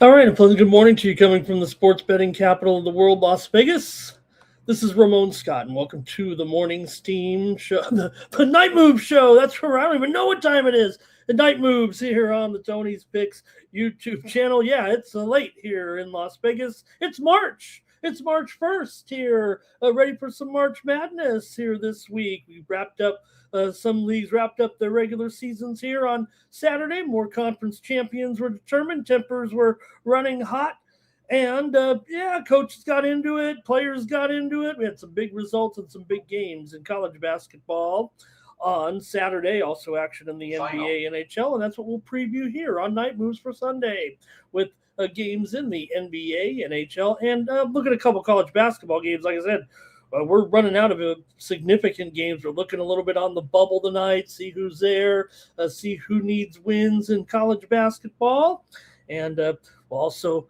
All right, a pleasant good morning to you coming from the sports betting capital of the world, Las Vegas. This is Ramon Scott, and welcome to the morning steam show, the night move show. That's where I don't even know what time it is. The night moves here on the Tony's Picks YouTube channel. Yeah, it's late here in Las Vegas. It's March. It's March 1st here. Ready for some March Madness here this week. We wrapped up some leagues wrapped up their regular seasons here on Saturday. More conference champions were determined. Tempers were running hot. And yeah, coaches got into it, players got into it. We had some big results and some big games in college basketball on Saturday. Also, action in the NBA, NHL, and that's what we'll preview here on Night Moves for Sunday with games in the NBA, NHL, and look at a couple college basketball games. Like I said, we're running out of significant games. We're looking a little bit on the bubble tonight, see who's there, see who needs wins in college basketball, and we'll also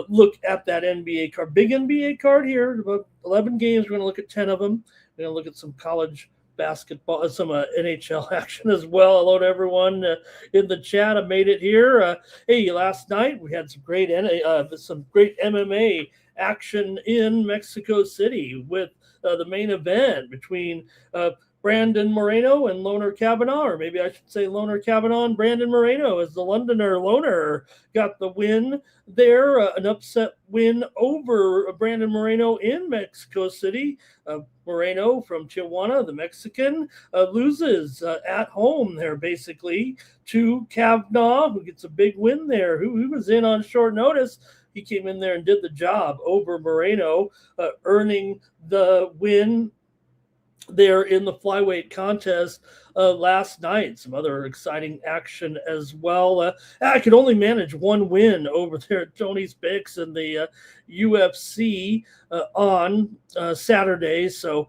look at that NBA card, big NBA card here. About 11 games. We're going to look at 10 of them. We're going to look at some college basketball, some NHL action as well. Hello to everyone in the chat. I made it here. Hey, last night we had some great MMA action in Mexico City with the main event between Brandon Moreno and Loner Kavanaugh, or maybe I should say Loner Kavanaugh and Brandon Moreno, as the Londoner Loner got the win there, an upset win over Brandon Moreno in Mexico City. Moreno from Tijuana, the Mexican, loses at home there basically to Kavanaugh, who gets a big win there, who was in on short notice. He came in there and did the job over Moreno, earning the win there in the flyweight contest last night. Some other exciting action as well. I could only manage one win over there at Tony's Picks in the UFC on Saturday, so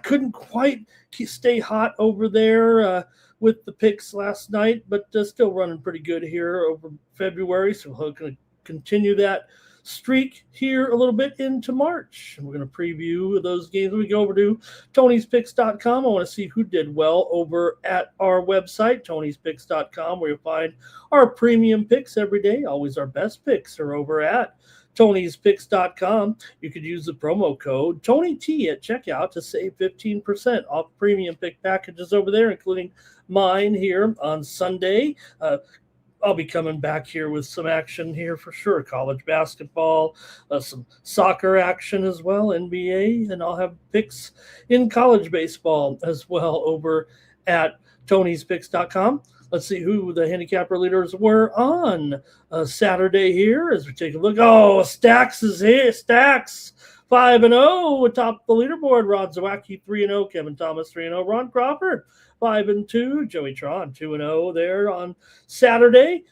couldn't quite stay hot over there with the picks last night, but still running pretty good here over February, so we're going to continue that streak here a little bit into March. And we're going to preview those games. We go over to Tony'sPicks.com. I want to see who did well over at our website, Tony'sPicks.com, where you'll find our premium picks every day. Always our best picks are over at Tony'sPicks.com. You could use the promo code TonyT at checkout to save 15% off premium pick packages over there, including mine here on Sunday. I'll be coming back here with some action here for sure. College basketball, some soccer action as well, NBA, and I'll have picks in college baseball as well over at Tony'sPicks.com. Let's see who the handicapper leaders were on Saturday here as we take a look. Oh, Stacks is here. Stacks 5-0 atop the leaderboard. Rod Zawacki 3-0. Kevin Thomas 3-0. Ron Crawford 5-2. Joey Tron 2-0 there on Saturday.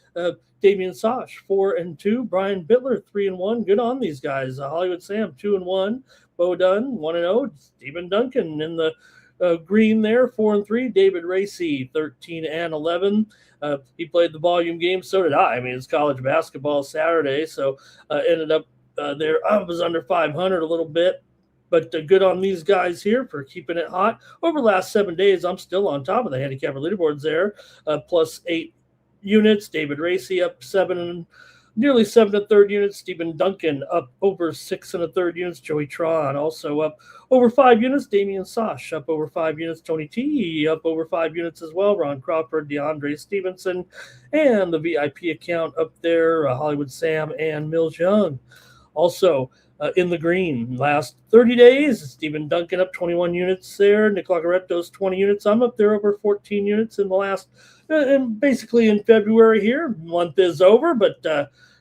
Damian Sosh 4-2. Brian Bittler 3-1. Good on these guys. Hollywood Sam 2-1. Bo Dunn 1-0. Stephen Duncan in the green there 4-3. David Racy 13-11. He played the volume game. So did I. I mean, it's college basketball Saturday, so ended up there. I was under 500 a little bit. But good on these guys here for keeping it hot. Over the last 7 days, I'm still on top of the handicapper leaderboards there, plus 8 units. David Racy up 7 and nearly 7 1/3 units. Stephen Duncan up over 6 1/3 units. Joey Tron also up over 5 units. Damian Sosh up over 5 units. Tony T up over 5 units as well. Ron Crawford, DeAndre Stevenson, and the VIP account up there, Hollywood Sam and Mills Young. Also, in the green, last 30 days, Stephen Duncan up 21 units there. Nick Logaretto's 20 units. I'm up there over 14 units in the last, and basically in February here. Month is over, but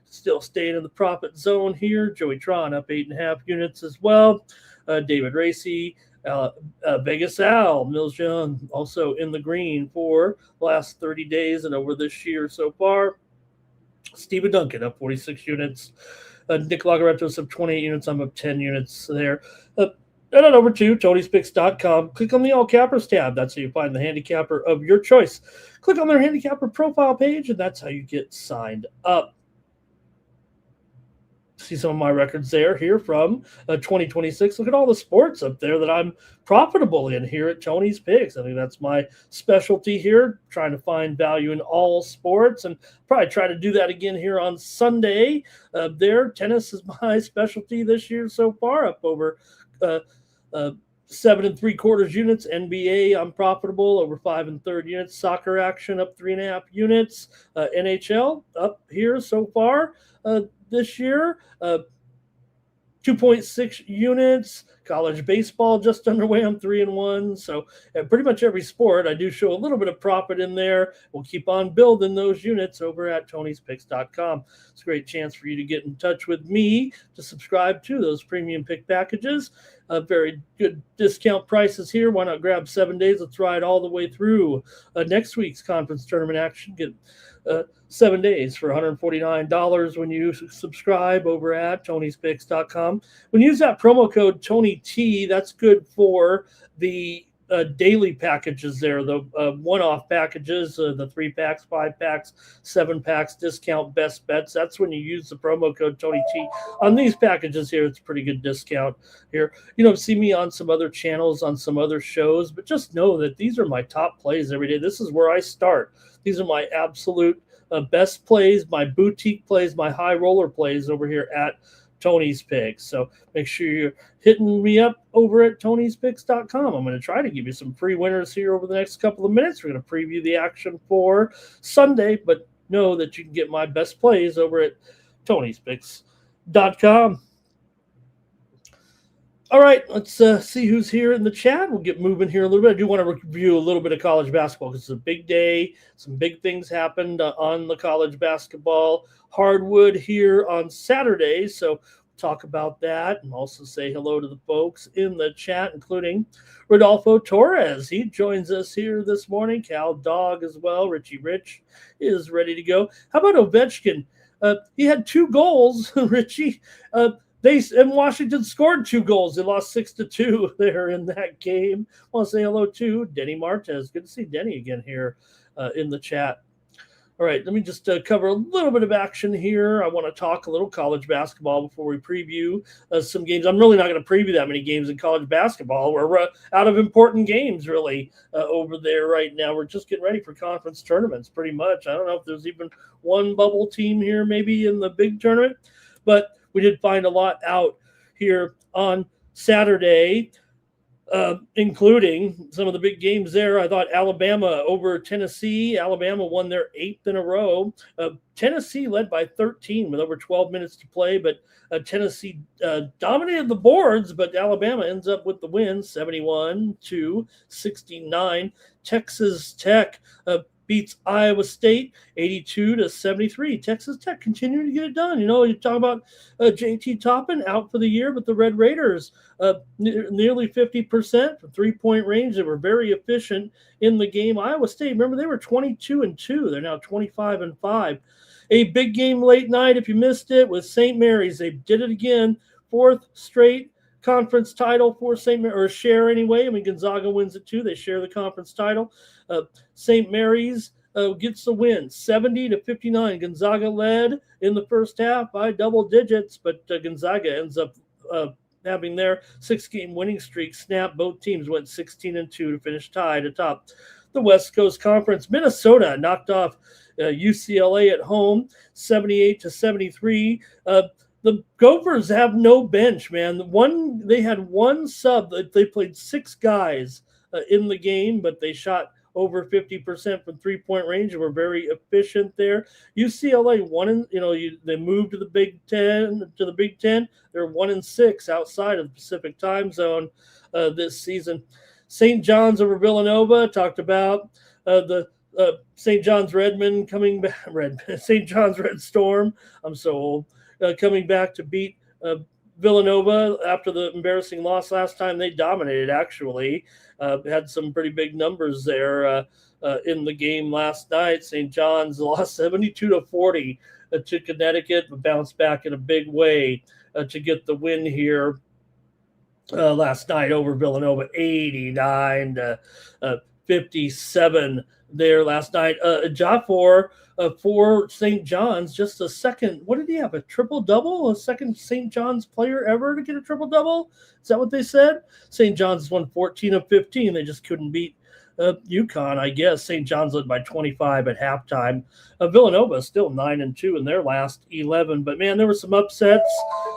still staying in the profit zone here. Joey Tron up 8.5 units as well. David Racy, Vegas Al, Mills Young also in the green for the last 30 days and over this year so far. Stephen Duncan up 46 units. Nick Logaretto's up 28 units. I'm up 10 units there. And on over to Tony'sPicks.com. Click on the All Cappers tab. That's how you find the handicapper of your choice. Click on their handicapper profile page, and that's how you get signed up. see some of my records here from 2026. Look at all the sports up there that I'm profitable in here at Tony's Picks. I think that's my specialty here, trying to find value in all sports, and probably try to do that again here on Sunday. Tennis is my specialty this year so far, up over 7 3/4 units. NBA, I'm profitable over 5 1/3 units. Soccer action up 3.5 units. NHL up here so far this year, 2.6 units. College baseball just underway. I'm 3-1. So pretty much every sport, I do show a little bit of profit in there. We'll keep on building those units over at Tony'sPicks.com. It's a great chance for you to get in touch with me to subscribe to those premium pick packages. Very good discount prices here. Why not grab 7 days? Let's ride all the way through next week's conference tournament action. Get 7 days for $149 when you subscribe over at Tony'sPicks.com. When you use that promo code TonyT, that's good for the daily packages there, the one-off packages, the 3-packs, 5-packs, 7-packs, discount best bets. That's when you use the promo code TonyT. On these packages here, it's a pretty good discount here. See me on some other channels, on some other shows, but just know that these are my top plays every day. This is where I start. These are my absolute best plays, my boutique plays, my high roller plays over here at Tony's Picks. So make sure you're hitting me up over at Tony'sPicks.com. I'm going to try to give you some free winners here over the next couple of minutes. We're going to preview the action for Sunday, but know that you can get my best plays over at Tony'sPicks.com. All right, let's see who's here in the chat. We'll get moving here a little bit. I do want to review a little bit of college basketball because it's a big day. Some big things happened on the college basketball hardwood here on Saturday. So talk about that and also say hello to the folks in the chat, including Rodolfo Torres. He joins us here this morning. Cal Dog as well. Richie Rich is ready to go. How about Ovechkin? He had 2 goals, Richie. And Washington scored 2 goals. They lost 6-2 there in that game. I want to say hello to Denny Martez. Good to see Denny again here in the chat. All right, let me just cover a little bit of action here. I want to talk a little college basketball before we preview some games. I'm really not going to preview that many games in college basketball. We're out of important games, really, over there right now. We're just getting ready for conference tournaments, pretty much. I don't know if there's even one bubble team here maybe in the big tournament, but we did find a lot out here on Saturday, including some of the big games there. I thought Alabama over Tennessee. Alabama won their 8th in a row. Tennessee led by 13 with over 12 minutes to play, but Tennessee dominated the boards, but Alabama ends up with the win, 71-69. Texas Tech beats Iowa State 82-73. Texas Tech continuing to get it done. You talk about JT Toppin out for the year, but the Red Raiders nearly 50% from 3-point range. They were very efficient in the game. Iowa State, remember, they were 22-2. They're now 25-5. A big game late night, if you missed it, with St. Mary's. They did it again, 4th straight conference title for St. Mary's, or share anyway. I mean, Gonzaga wins it too. They share the conference title. St. Mary's gets the win, 70-59. Gonzaga led in the first half by double digits, but Gonzaga ends up having their 6-game winning streak snap. Both teams went 16-2 to finish tied atop the West Coast Conference. Minnesota knocked off UCLA at home, 78-73. The Gophers have no bench, man. They had one sub. They played 6 guys in the game, but they shot over 50% from 3-point range and were very efficient there. UCLA won, they moved to the Big Ten. They're 1-6 outside of the Pacific time zone this season. St. John's over Villanova. Talked about the St. John's Redmond coming back. St. John's Red Storm. I'm so old. Coming back to beat Villanova after the embarrassing loss last time. They dominated, actually. Had some pretty big numbers there in the game last night. St. John's lost 72-40 to Connecticut, but bounced back in a big way to get the win here last night over Villanova, 89-58. 57 there last night. Jafor for St. John's, just a second. What did he have? A triple-double? A second St. John's player ever to get a triple-double? Is that what they said? St. John's won 14 of 15. They just couldn't beat UConn, I guess. St. John's led by 25 at halftime. Villanova still 9-2 in their last 11. But, man, there were some upsets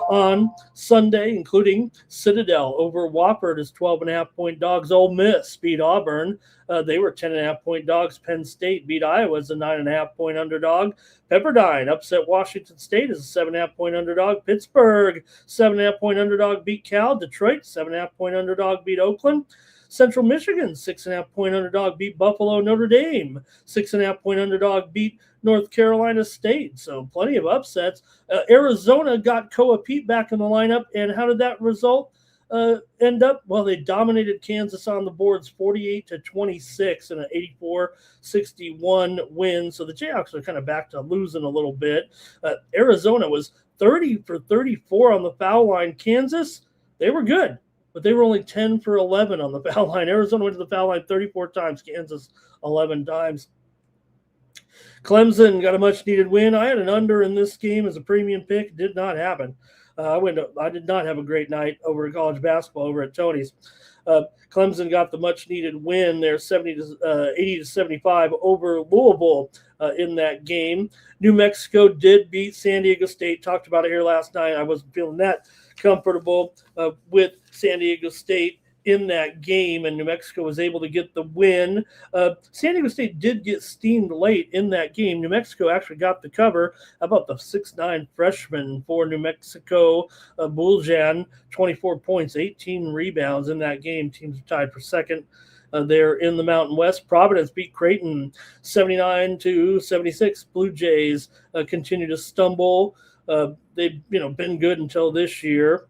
on Sunday, including Citadel over Wofford as 12.5-point dogs. Ole Miss beat Auburn. They were 10.5-point dogs. Penn State beat Iowa as a 9.5-point underdog. Pepperdine upset Washington State as a 7.5-point underdog. Pittsburgh, 7.5-point underdog, beat Cal. Detroit, 7.5-point underdog, beat Oakland. Central Michigan, 6.5-point underdog, beat Buffalo. Notre Dame, 6.5-point underdog, beat North Carolina State. So plenty of upsets. Arizona got Koa Pete back in the lineup. And how did that result end up? Well, they dominated Kansas on the boards 48-26 in an 84-61 win. So the Jayhawks are kind of back to losing a little bit. Arizona was 30 for 34 on the foul line. Kansas, they were good, but they were only 10 for 11 on the foul line. Arizona went to the foul line 34 times, Kansas 11 times. Clemson got a much-needed win. I had an under in this game as a premium pick. Did not happen. I did not have a great night over college basketball over at Tony's. Clemson got the much-needed win there, 80-75 over Louisville in that game. New Mexico did beat San Diego State. Talked about it here last night. I wasn't feeling that comfortable with San Diego State in that game, and New Mexico was able to get the win. San Diego State did get steamed late in that game. New Mexico actually got the cover. How about the 6'9" freshman for New Mexico, Buljan, 24 points, 18 rebounds in that game. Teams are tied for second. There in the Mountain West. Providence beat Creighton 79-76. Blue Jays continue to stumble. They've been good until this year,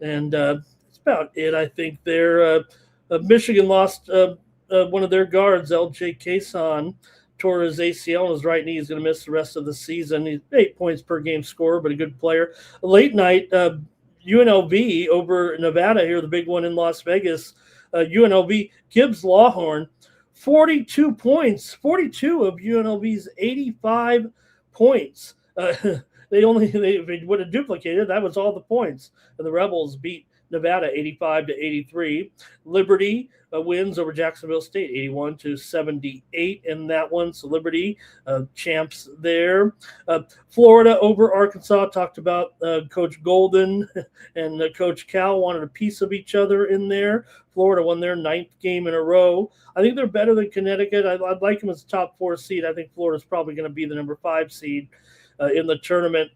and that's about it. I think there. Michigan lost one of their guards, L.J. Cason, tore his ACL on his right knee. He's going to miss the rest of the season. He's 8 points per game scorer, but a good player. Late night, UNLV over Nevada here, the big one in Las Vegas. UNLV, Gibbs Lawhorn, 42 points, 42 of UNLV's 85 points. They would have duplicated. That was all the points. And the Rebels beat Nevada 85-83. Liberty wins over Jacksonville State 81-78 in that one. So Liberty champs there. Florida over Arkansas. Talked about Coach Golden and Coach Cal wanted a piece of each other in there. Florida won their 9th game in a row. I think they're better than Connecticut. I'd like them as a top 4 seed. I think Florida's probably going to be the number 5 seed in the tournament.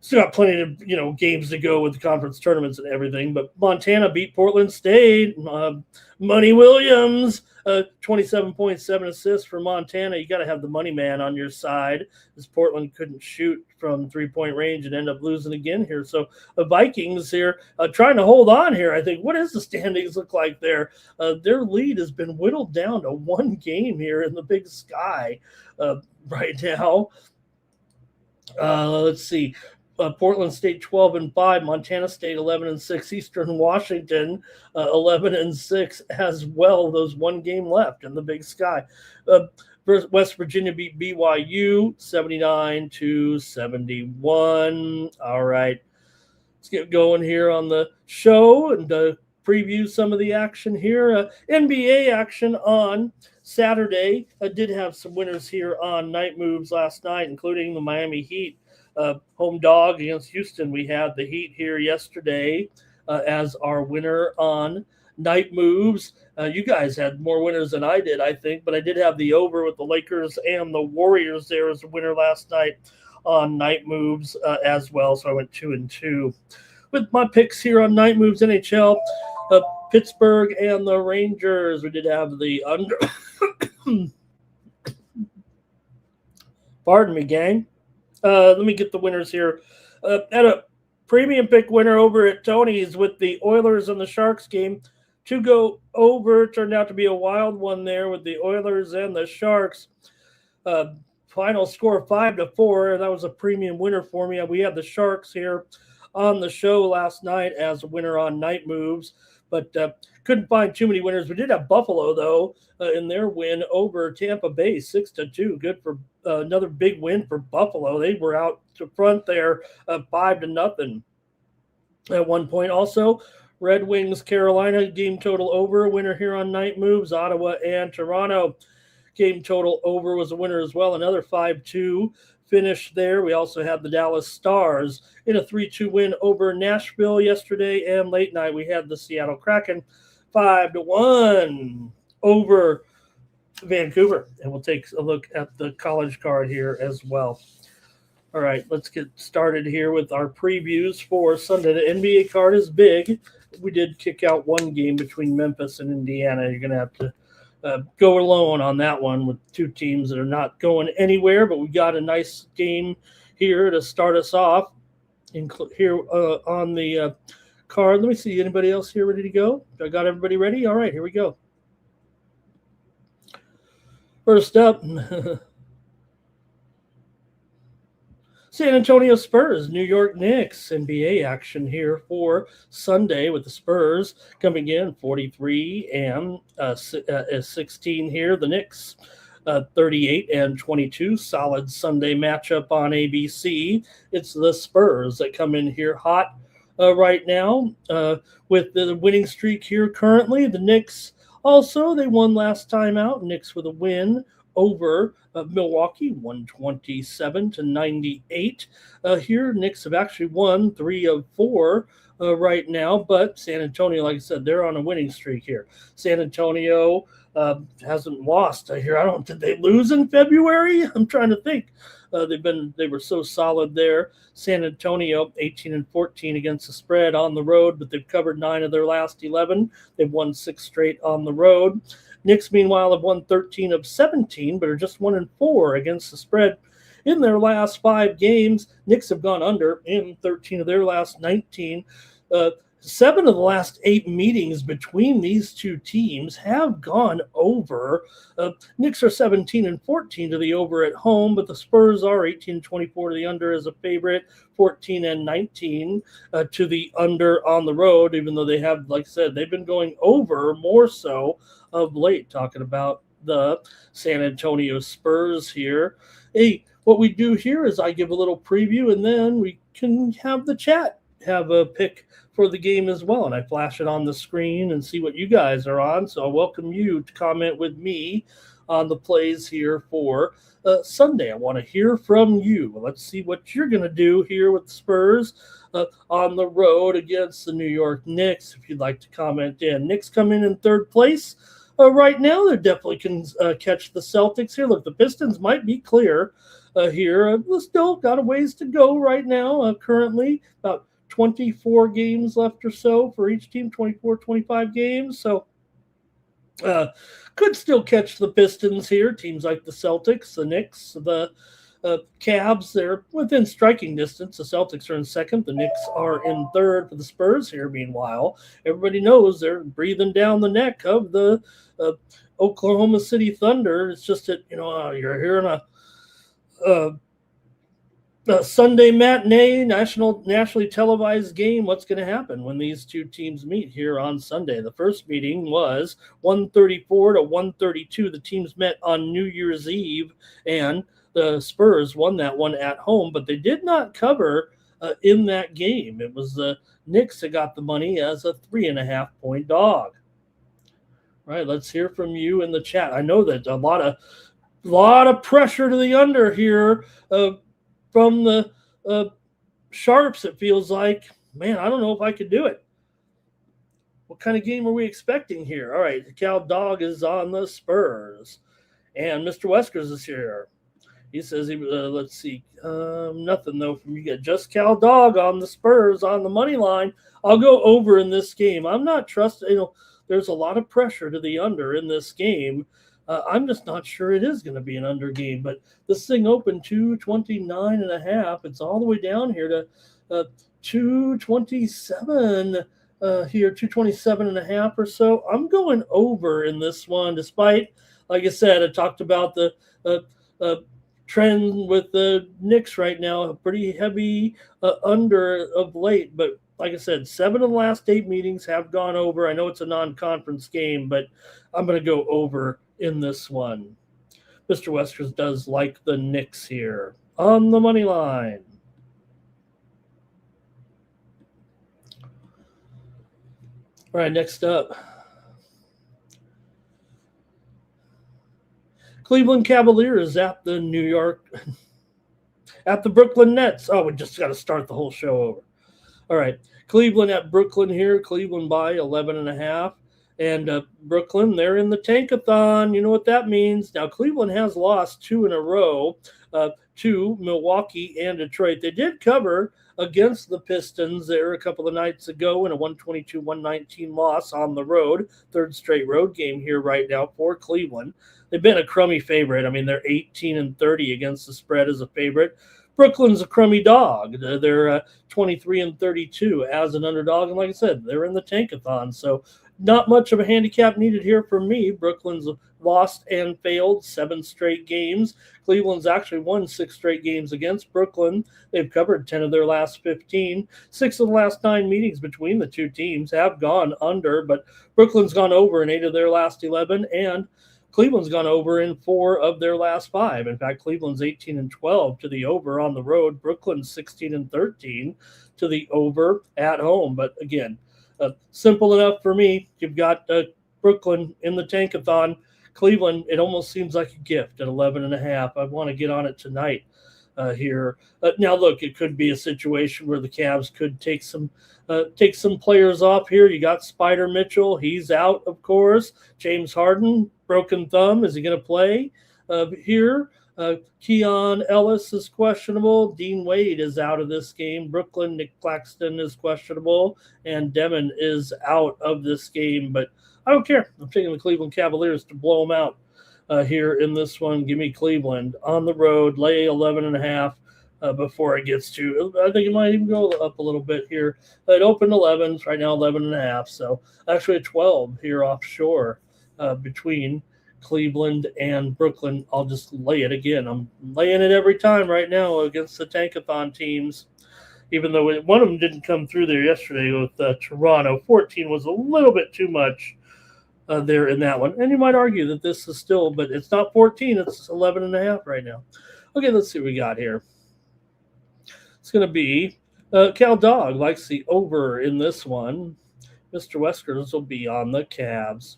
Still got plenty of games to go with the conference tournaments and everything. But Montana beat Portland State. Money Williams, 27 points, 7 assists for Montana. You got to have the money man on your side, as Portland couldn't shoot from 3-point range and end up losing again here. So the Vikings here trying to hold on here. I think, what does the standings look like there? Their lead has been whittled down to 1 game here in the Big Sky right now. Let's see. Portland State 12-5, Montana State 11-6, Eastern Washington 11-6 as well. Those 1 game left in the Big Sky. West Virginia beat BYU 79-71. All right, let's get going here on the show and preview some of the action here. NBA action on Saturday. I did have some winners here on Night Moves last night, including the Miami Heat. Home dog against Houston. We had the Heat here yesterday as our winner on Night Moves. You guys had more winners than I did, I think, but I did have the over with the Lakers and the Warriors there as a winner last night on Night Moves as well. So I went 2-2 with my picks here on Night Moves NHL. Pittsburgh and the Rangers. We did have the under. Pardon me, gang. Let me get the winners here. Had a premium pick winner over at Tony's with the Oilers and the Sharks game. To go over, turned out to be a wild one there with the Oilers and the Sharks. Final score 5-4. That was a premium winner for me. We had the Sharks here on the show last night as a winner on Night Moves. But couldn't find too many winners. We did have Buffalo, though, in their win over Tampa Bay, 6-2. Good for another big win for Buffalo. They were out to front there, 5-0 at one point. Also, Red Wings, Carolina, game total over. Winner here on Night Moves. Ottawa and Toronto, game total over was a winner as well. Another 5-2 finish there. We also had the Dallas Stars in a 3-2 win over Nashville yesterday. And late night, we had the Seattle Kraken 5-1 over Vancouver. And we'll take a look at the college card here as well. All right, let's get started here with our previews for Sunday. The NBA card is big. We did kick out one game between Memphis and Indiana. You're going to have to go alone on that one with two teams that are not going anywhere, but we got a nice game here to start us off here on the card. Let me see, anybody else here ready to go? I got everybody ready? All right, here we go. First up, San Antonio Spurs, New York Knicks, NBA action here for Sunday with the Spurs coming in 43 and 16 here. The Knicks 38 and 22. Solid Sunday matchup on ABC. It's the Spurs that come in here hot right now with the winning streak here currently. The Knicks also, they won last time out. Knicks with a win over Milwaukee, 127-98. Here, Knicks have actually won 3 of 4 right now, but San Antonio, like I said, they're on a winning streak here. San Antonio hasn't lost here. Did they lose in February? I'm trying to think. They were so solid there. San Antonio 18-14 against the spread on the road, but they've covered 9 of their last 11. They've won 6 straight on the road. Knicks, meanwhile, have won 13 of 17, but are just 1-4 against the spread in their last 5 games. Knicks have gone under in 13 of their last 19. 7 of the last 8 meetings between these two teams have gone over. Knicks are 17-14 to the over at home, but the Spurs are 18-24 to the under as a favorite, 14-19 to the under on the road, even though they have, like I said, they've been going over more so of late, talking about the San Antonio Spurs here. Hey, what we do here is I give a little preview, and then we can have the chat have a pick for the game as well, and I flash it on the screen and see what you guys are on. So I welcome you to comment with me on the plays here for Sunday. I want to hear from you. Let's see what you're going to do here with the Spurs on the road against the New York Knicks. If you'd like to comment in. Knicks come in third place right now. They definitely can catch the Celtics here. Look, the Pistons might be clear here. We've still got a ways to go right now. Currently, about 24 games left or so for each team, 24, 25 games. So could still catch the Pistons here. Teams like the Celtics, the Knicks, the Cavs, they're within striking distance. The Celtics are in second. The Knicks are in third for the Spurs here. Meanwhile, everybody knows they're breathing down the neck of the Oklahoma City Thunder. It's just that, you're hearing a Sunday matinee, nationally televised game. What's going to happen when these two teams meet here on Sunday? The first meeting was 134-132. The teams met on New Year's Eve, and the Spurs won that one at home, but they did not cover in that game. It was the Knicks that got the money as a 3.5-point dog. All right, let's hear from you in the chat. I know that a lot of pressure to the under here from the Sharps. It feels like, man, I don't know if I could do it. What kind of game are we expecting here? All right, the Cal Dog is on the Spurs, and Mr. Weskers is here. He says, let's see, nothing though from you guys. Just Cal Dog on the Spurs on the money line. I'll go over in this game. I'm not trusting. There's a lot of pressure to the under in this game. I'm just not sure it is going to be an under game, but this thing opened 229.5. It's all the way down here to 227 here, 227.5 or so. I'm going over in this one, despite, like I said, I talked about the trend with the Knicks right now, a pretty heavy under of late, but like I said, 7 of the last 8 meetings have gone over. I know it's a non-conference game, but I'm going to go over in this one. Mr. Weskers does like the Knicks here on the money line. All right, next up. Cleveland Cavaliers at the Brooklyn Nets. Oh, we just got to start the whole show over. All right, Cleveland at Brooklyn here. Cleveland by 11.5. And Brooklyn, they're in the tankathon. You know what that means. Now, Cleveland has lost 2 in a row to Milwaukee and Detroit. They did cover against the Pistons there a couple of nights ago in a 122-119 loss on the road. Third straight road game here right now for Cleveland. They've been a crummy favorite. I mean, they're 18-30 against the spread as a favorite. Brooklyn's a crummy dog. They're 23-32 as an underdog. And like I said, they're in the tankathon. So not much of a handicap needed here for me. Brooklyn's lost and failed 7 straight games. Cleveland's actually won 6 straight games against Brooklyn. They've covered 10 of their last 15. 6 of the last 9 meetings between the two teams have gone under, but Brooklyn's gone over in 8 of their last 11, and Cleveland's gone over in 4 of their last 5. In fact, Cleveland's 18-12 to the over on the road. Brooklyn's 16-13 to the over at home. But again, simple enough for me. You've got Brooklyn in the tankathon. Cleveland, it almost seems like a gift at 11.5. I want to get on it tonight here. Now, look, it could be a situation where the Cavs could take some players off here. You got Spider Mitchell. He's out, of course. James Harden, broken thumb. Is he going to play here? Keon Ellis is questionable. Dean Wade is out of this game. Brooklyn, Nick Claxton is questionable. And Demon is out of this game. But I don't care. I'm taking the Cleveland Cavaliers to blow them out here in this one. Give me Cleveland on the road. Lay 11.5 before it gets to. I think it might even go up a little bit here. It opened 11s. Right now 11.5. So actually a 12 here offshore between Cleveland and Brooklyn. I'll just lay it again. I'm laying it every time right now against the tankathon teams, even though one of them didn't come through there yesterday with Toronto. 14 was a little bit too much there in that one. And you might argue that this is still, but it's not 14. It's 11.5 right now. Okay, let's see what we got here. It's going to be Cal Dog likes the over in this one. Mr. Weskers will be on the Cavs.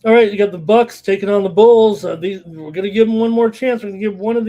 All right, you got the Bucks taking on the Bulls. We're going to give them one more chance. We're going to give one of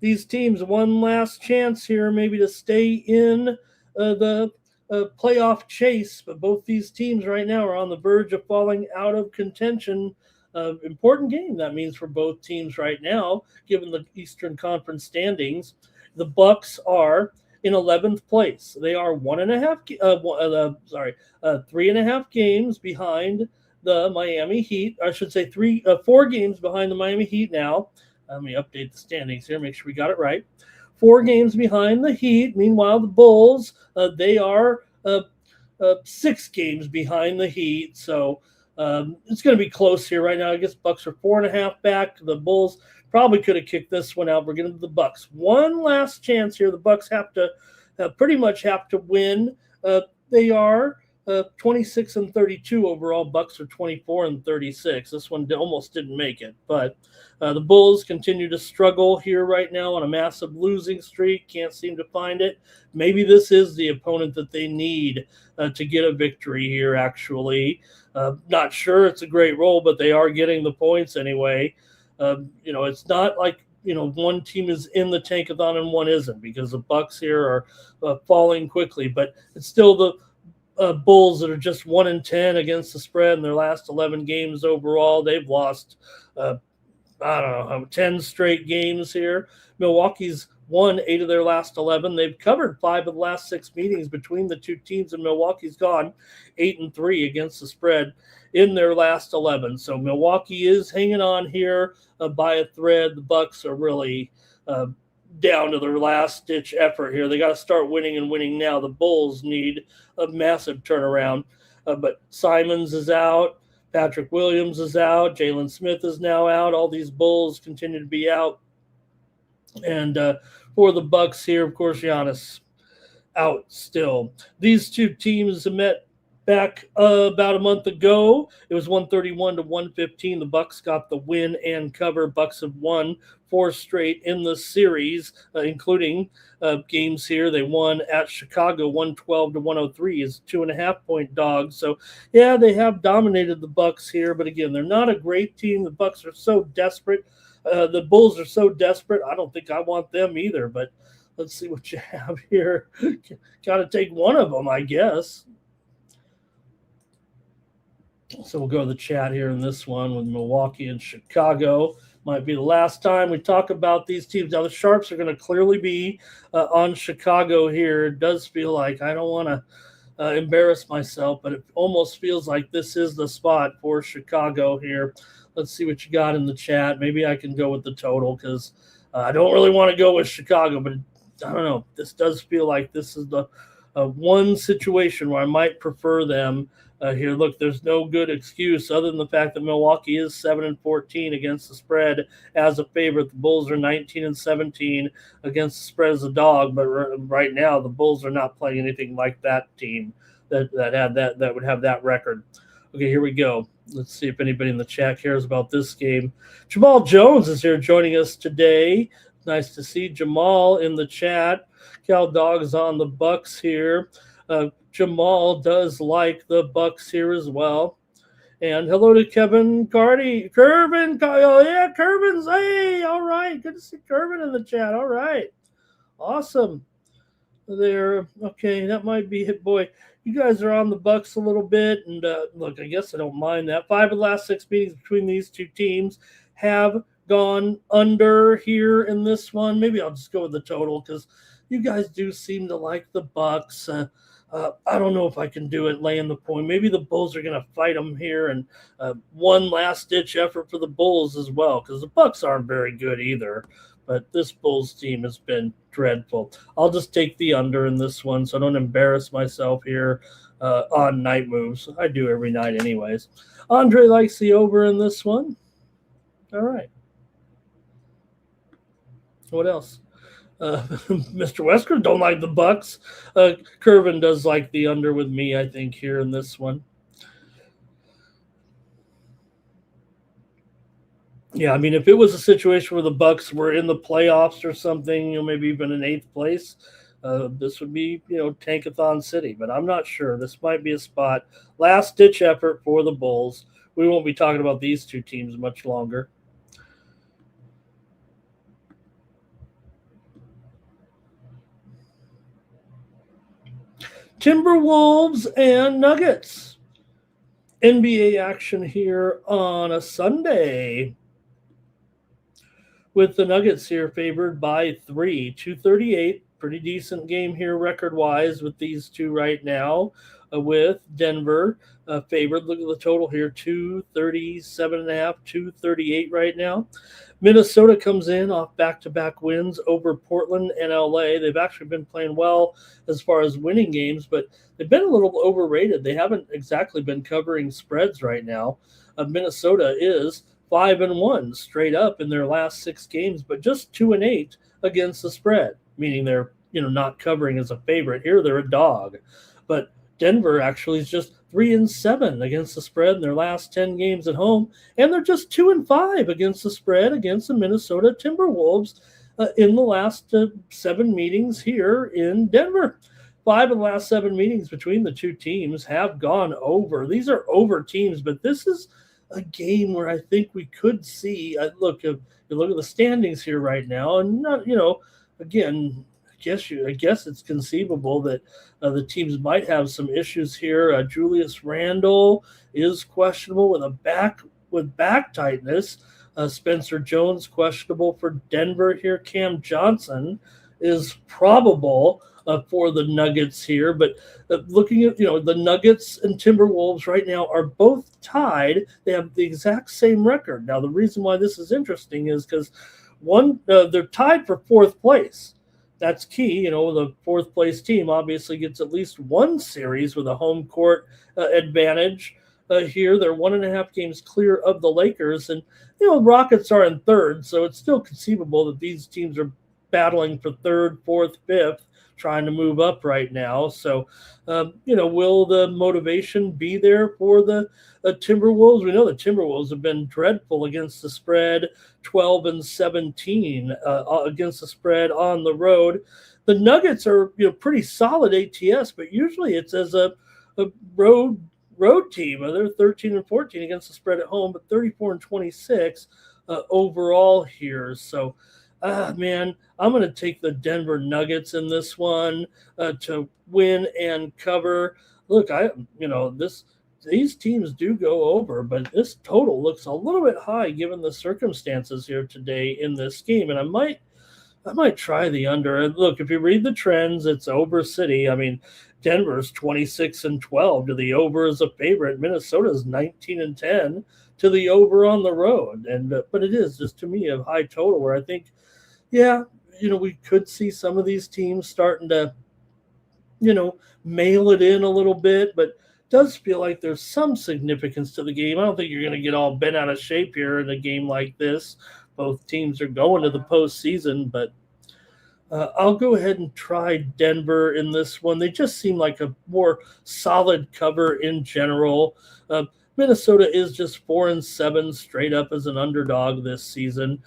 these teams one last chance here, maybe to stay in the playoff chase. But both these teams right now are on the verge of falling out of contention. Important game that means for both teams right now, given the Eastern Conference standings. The Bucks are in 11th place. They are 3.5 games behind the Miami Heat. I should say 4 games behind the Miami Heat now. Let me update the standings here, make sure we got it right. 4 games behind the Heat. Meanwhile, the Bulls, they are 6 games behind the Heat. So it's going to be close here right now. I guess Bucks are 4.5 back. The Bulls probably could have kicked this one out. We're going to the Bucks. One last chance here. The Bucks pretty much have to win. They are 26-32 overall. Bucks are 24-36. This one almost didn't make it, but the Bulls continue to struggle here right now on a massive losing streak. Can't seem to find it. Maybe this is the opponent that they need to get a victory here, actually. Not sure it's a great role, but they are getting the points anyway. It's not like one team is in the tankathon and one isn't, because the Bucks here are falling quickly, but it's still the Bulls that are just 1-10 against the spread in their last 11 games overall. They've lost, 10 straight games here. Milwaukee's won 8 of their last 11. They've covered 5 of the last 6 meetings between the two teams, and Milwaukee's gone 8-3 against the spread in their last 11. So Milwaukee is hanging on here by a thread. The Bucks are really down to their last-ditch effort here. They got to start winning and winning now. The Bulls need a massive turnaround. But Simons is out. Patrick Williams is out. Jalen Smith is now out. All these Bulls continue to be out. And for the Bucks here, of course, Giannis out still. These two teams met back about a month ago. It was 131 to 115. The Bucks got the win and cover. Bucks have won 4 straight in the series, including games here. They won at Chicago 112 to 103 as 2.5-point dogs. So yeah, they have dominated the Bucks here, but again, they're not a great team. The Bucks are so desperate. The Bulls are so desperate. I don't think I want them either, but let's see what you have here. Got to take one of them, I guess. So we'll go to the chat here in this one with Milwaukee and Chicago. Might be the last time we talk about these teams. Now, the Sharps are going to clearly be on Chicago here. It does feel like, I don't want to embarrass myself, but it almost feels like this is the spot for Chicago here. Let's see what you got in the chat. Maybe I can go with the total because I don't really want to go with Chicago, but I don't know. This does feel like this is the one situation where I might prefer them here. Look, there's no good excuse other than the fact that Milwaukee is 7-14 against the spread as a favorite. The Bulls are 19-17 against the spread as a dog, but right now the Bulls are not playing anything like that team that would have that record. Okay, here we go. Let's see if anybody in the chat cares about this game. Jamal Jones is here joining us today. Nice to see Jamal in the chat. Cal Dogs on the Bucks here. Jamal does like the Bucks here as well. And hello to Kevin Carty. Kervin. Oh, yeah, Kervin's. Hey, all right. Good to see Kervin in the chat. All right. Awesome. There. Okay, that might be it. Boy, you guys are on the Bucks a little bit. And look, I guess I don't mind that. 5 of the last 6 meetings between these two teams have gone under here in this one. Maybe I'll just go with the total because you guys do seem to like the Bucks. I don't know if I can do it laying the point. Maybe the Bulls are going to fight them here, and one last-ditch effort for the Bulls as well because the Bucks aren't very good either. But this Bulls team has been dreadful. I'll just take the under in this one so I don't embarrass myself here on night moves. I do every night anyways. Andre likes the over in this one. All right. What else? Mr. Wesker don't like the Bucks. Kervin does like the under with me, I think, here in this one. Yeah, I mean, if it was a situation where the Bucks were in the playoffs or something, maybe even in 8th place, this would be, Tankathon City. But I'm not sure. This might be a spot. Last-ditch effort for the Bulls. We won't be talking about these two teams much longer. Timberwolves and Nuggets. NBA action here on a Sunday with the Nuggets here favored by 3, 238. Pretty decent game here record-wise with these two right now with Denver favored. Look at the total here, 237.5, 238 right now. Minnesota comes in off back-to-back wins over Portland and LA. They've actually been playing well as far as winning games, but they've been a little overrated. They haven't exactly been covering spreads right now. Minnesota is 5-1 straight up in their last 6 games, but just 2-8 against the spread, meaning they're not covering as a favorite. Here they're a dog, but Denver actually is just 3-7 against the spread in their last 10 games at home, and they're just 2-5 against the spread against the Minnesota Timberwolves in the last 7 meetings here in Denver. 5 of the last 7 meetings between the two teams have gone over. These are over teams, but this is a game where I think we could see. Look at the standings here right now, and not again. I guess it's conceivable that the teams might have some issues here. Julius Randle is questionable with back tightness. Spencer Jones questionable for Denver here. Cam Johnson is probable for the Nuggets here. But looking at the Nuggets and Timberwolves right now are both tied. They have the exact same record. Now the reason why this is interesting is because they're tied for 4th place. That's key. The 4th place team obviously gets at least one series with a home court advantage. here. They're 1.5 games clear of the Lakers, and Rockets are in third, so it's still conceivable that these teams are battling for third, fourth, fifth, trying to move up right now. So, will the motivation be there for the Timberwolves? We know the Timberwolves have been dreadful against the spread, 12-17 against the spread on the road. The Nuggets are pretty solid ATS, but usually it's as a road team. They're 13-14 against the spread at home, but 34-26 overall here. So, man, I'm going to take the Denver Nuggets in this one to win and cover. Look, these teams do go over, but this total looks a little bit high given the circumstances here today in this game, and I might try the under. And look, if you read the trends, it's over city. I mean, Denver's 26-12 to the over as a favorite. Minnesota's 19-10 to the over on the road. And but it is just, to me, a high total where I think, we could see some of these teams starting to, mail it in a little bit, but it does feel like there's some significance to the game. I don't think you're going to get all bent out of shape here in a game like this. Both teams are going to the postseason, but I'll go ahead and try Denver in this one. They just seem like a more solid cover in general. Minnesota is just 4-7 straight up as an underdog this season.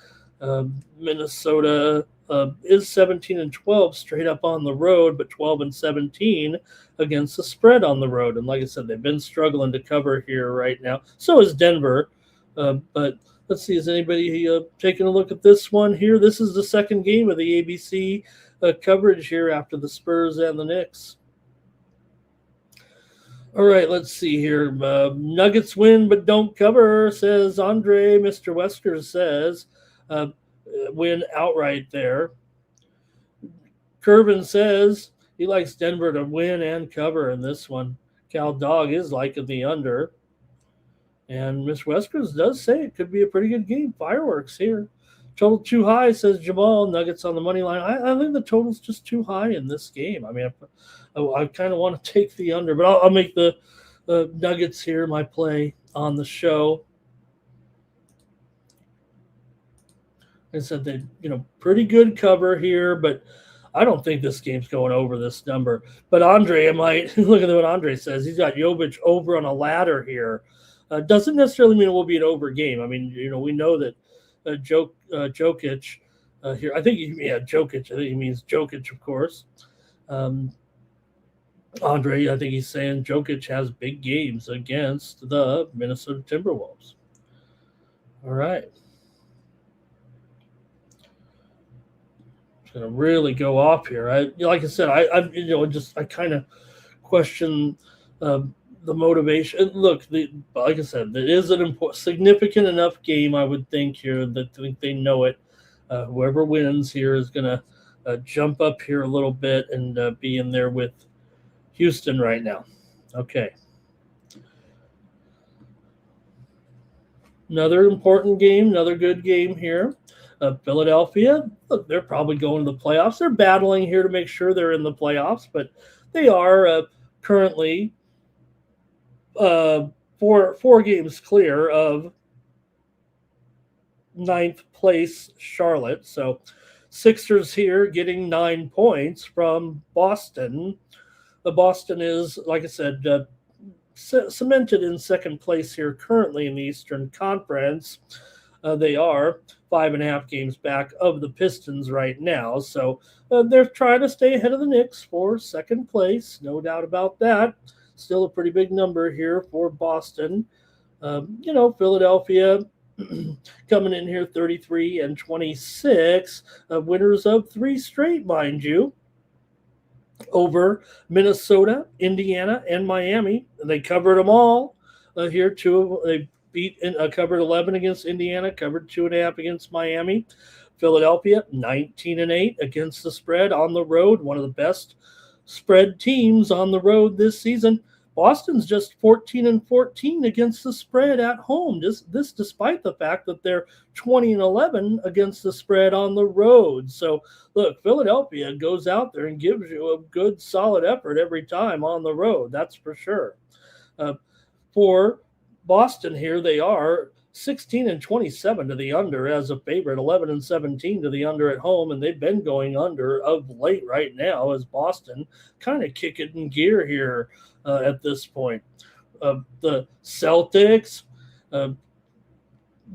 Minnesota is 17-12 straight up on the road, but 12-17 against the spread on the road. And like I said, they've been struggling to cover here right now. So is Denver. But let's see, is anybody taking a look at this one here? This is the second game of the ABC coverage here after the Spurs and the Knicks. All right, let's see here. Nuggets win but don't cover, says Andre. Mr. Wesker says win outright there. Curvin says he likes Denver to win and cover in this one. Cal Dog is liking the under. And Miss Weskers does say it could be a pretty good game. Fireworks here. Total too high, says Jamal. Nuggets on the money line. I think the total's just too high in this game. I mean, I kind of want to take the under, but I'll make the Nuggets here my play on the show. Like I said, they pretty good cover here, but I don't think this game's going over this number. But Andre might. Look at what Andre says. He's got Jovic over on a ladder here. Doesn't necessarily mean it will be an over game. I mean, we know that Jokic here. I think Jokic. I think he means Jokic, of course. Andre, I think he's saying Jokic has big games against the Minnesota Timberwolves. All right. Going to really go off here. Like I said, I kind of question the motivation. Look, like I said, it is an significant enough game, I would think, here that I think they know it. Whoever wins here is going to jump up here a little bit and be in there with Houston right now. Okay. Another important game, another good game here. Philadelphia, look, they're probably going to the playoffs. They're battling here to make sure they're in the playoffs, but they are currently four games clear of ninth place Charlotte. So Sixers here getting 9 points from Boston. Boston is, like I said, cemented in second place here currently in the Eastern Conference. They are 5.5 games back of the Pistons right now. So they're trying to stay ahead of the Knicks for second place. No doubt about that. Still a pretty big number here for Boston. Philadelphia coming in here 33-26. Winners of 3 straight, mind you, over Minnesota, Indiana, and Miami. They covered them all here too. They covered 11 against Indiana, covered 2.5 against Miami. Philadelphia 19-8 against the spread on the road, one of the best spread teams on the road this season. Boston's just 14-14 against the spread at home. This despite the fact that they're 20-11 against the spread on the road. So look, Philadelphia goes out there and gives you a good, solid effort every time on the road. That's for sure. For Boston here, they are 16-27 to the under as a favorite, 11-17 to the under at home, and they've been going under of late right now as Boston kind of kick it in gear here at this point. The Celtics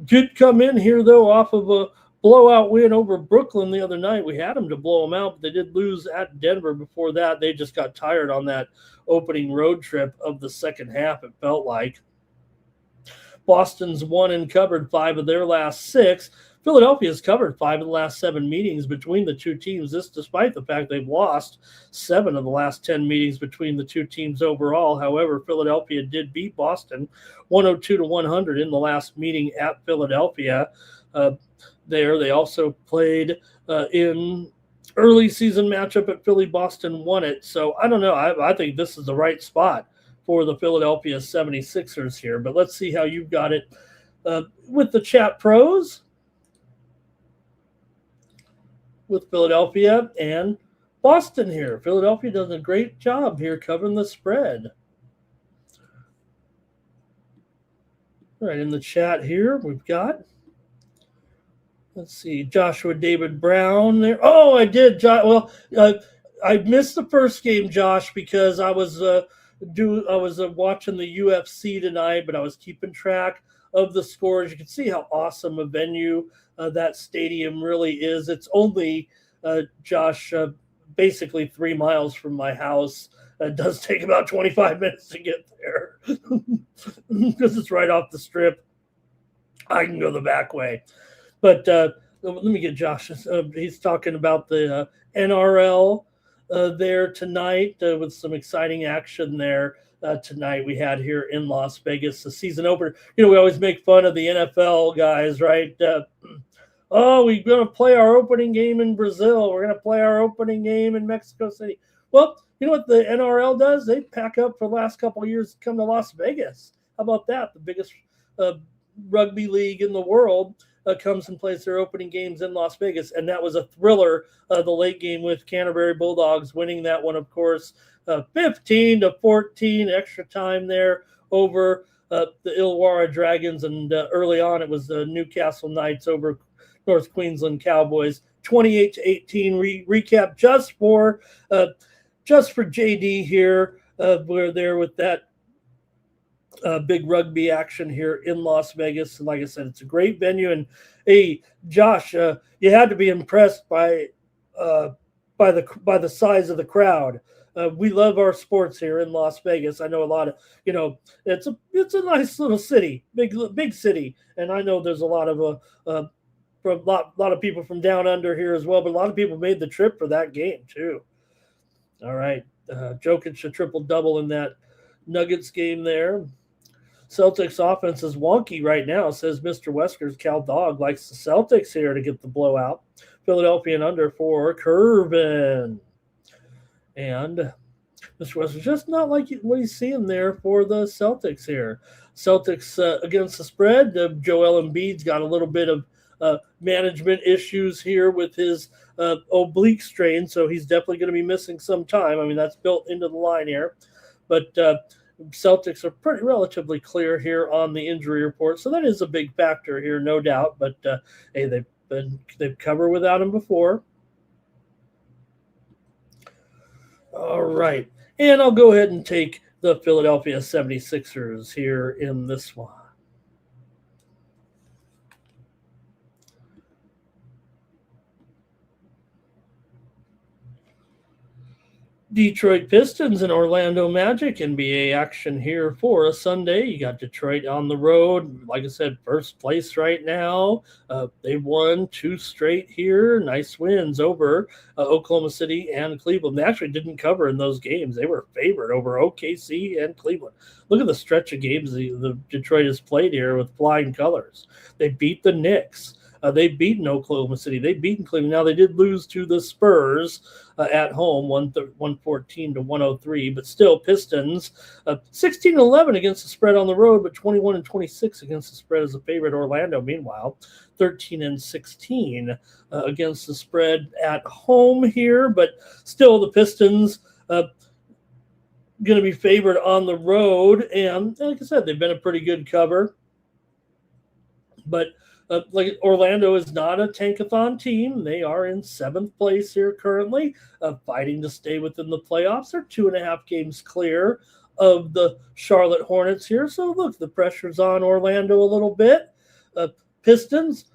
did come in here, though, off of a blowout win over Brooklyn the other night. We had them to blow them out, but they did lose at Denver before that. They just got tired on that opening road trip of the second half, it felt like. Boston's won and covered 5 of their last 6. Philadelphia's covered 5 of the last 7 meetings between the two teams. This despite the fact they've lost 7 of the last 10 meetings between the two teams overall. However, Philadelphia did beat Boston 102-100 in the last meeting at Philadelphia. They also played in early season matchup at Philly. Boston won it. So I don't know. I think this is the right spot for the Philadelphia 76ers here. But let's see how you've got it with the chat pros with Philadelphia and Boston here. Philadelphia does a great job here covering the spread. All right, in the chat here, we've got, let's see, Joshua David Brown there. Oh, I did. Well, I missed the first game, Josh, because I was watching the UFC tonight, but I was keeping track of the scores. You can see how awesome a venue that stadium really is. It's only, Josh, basically 3 miles from my house. It does take about 25 minutes to get there because it's right off the strip. I can go the back way. But let me get Josh. He's talking about the NRL there tonight with some exciting action there tonight we had here in Las Vegas, the season opener. You know, we always make fun of the NFL guys, right? We're going to play our opening game in Brazil. We're going to play our opening game in Mexico City. Well, you know what the NRL does? They pack up for the last couple of years to come to Las Vegas. How about that? The biggest rugby league in the world comes and plays their opening games in Las Vegas, and that was a thriller, the late game with Canterbury Bulldogs winning that one, of course, 15-14, extra time there over the Illawarra Dragons, and early on it was the Newcastle Knights over North Queensland Cowboys, 28-18. Recap just for JD here. We're there with that big rugby action here in Las Vegas. And like I said, it's a great venue. And hey, Josh, you had to be impressed by the size of the crowd. We love our sports here in Las Vegas. I know a lot of, it's a nice little city, big city, and I know there's a lot of from a lot of people from down under here as well. But a lot of people made the trip for that game too. All right, Jokic a triple-double in that Nuggets game there. Celtics offense is wonky right now, says Mr. Wesker's Cal Dog likes the Celtics here to get the blowout. Philadelphia and under for Curvin. And Mr. Wesker just not like what he's seeing there for the Celtics here. Celtics against the spread. Joel Embiid's got a little bit of management issues here with his oblique strain, so he's definitely going to be missing some time. I mean, that's built into the line here. But Celtics are pretty relatively clear here on the injury report, so that is a big factor here, no doubt. But hey, they've covered without him before. All right, and I'll go ahead and take the Philadelphia 76ers here in this one. Detroit Pistons and Orlando Magic NBA action here for a Sunday. You got Detroit on the road. Like I said, first place right now. They've won 2 straight here. Nice wins over Oklahoma City and Cleveland. They actually didn't cover in those games. They were favored over OKC and Cleveland. Look at the stretch of games the Detroit has played here with flying colors. They beat the Knicks. They've beaten Oklahoma City. They've beaten Cleveland. Now, they did lose to the Spurs at home, 114-103. But still, Pistons, 16-11 against the spread on the road, but 21-26 against the spread as a favorite. Orlando, meanwhile, 13-16 against the spread at home here. But still, the Pistons going to be favored on the road. And like I said, they've been a pretty good cover. But like Orlando is not a tankathon team. They are in 7th place here currently, fighting to stay within the playoffs. They're 2.5 games clear of the Charlotte Hornets here. So look, the pressure's on Orlando a little bit. Pistons,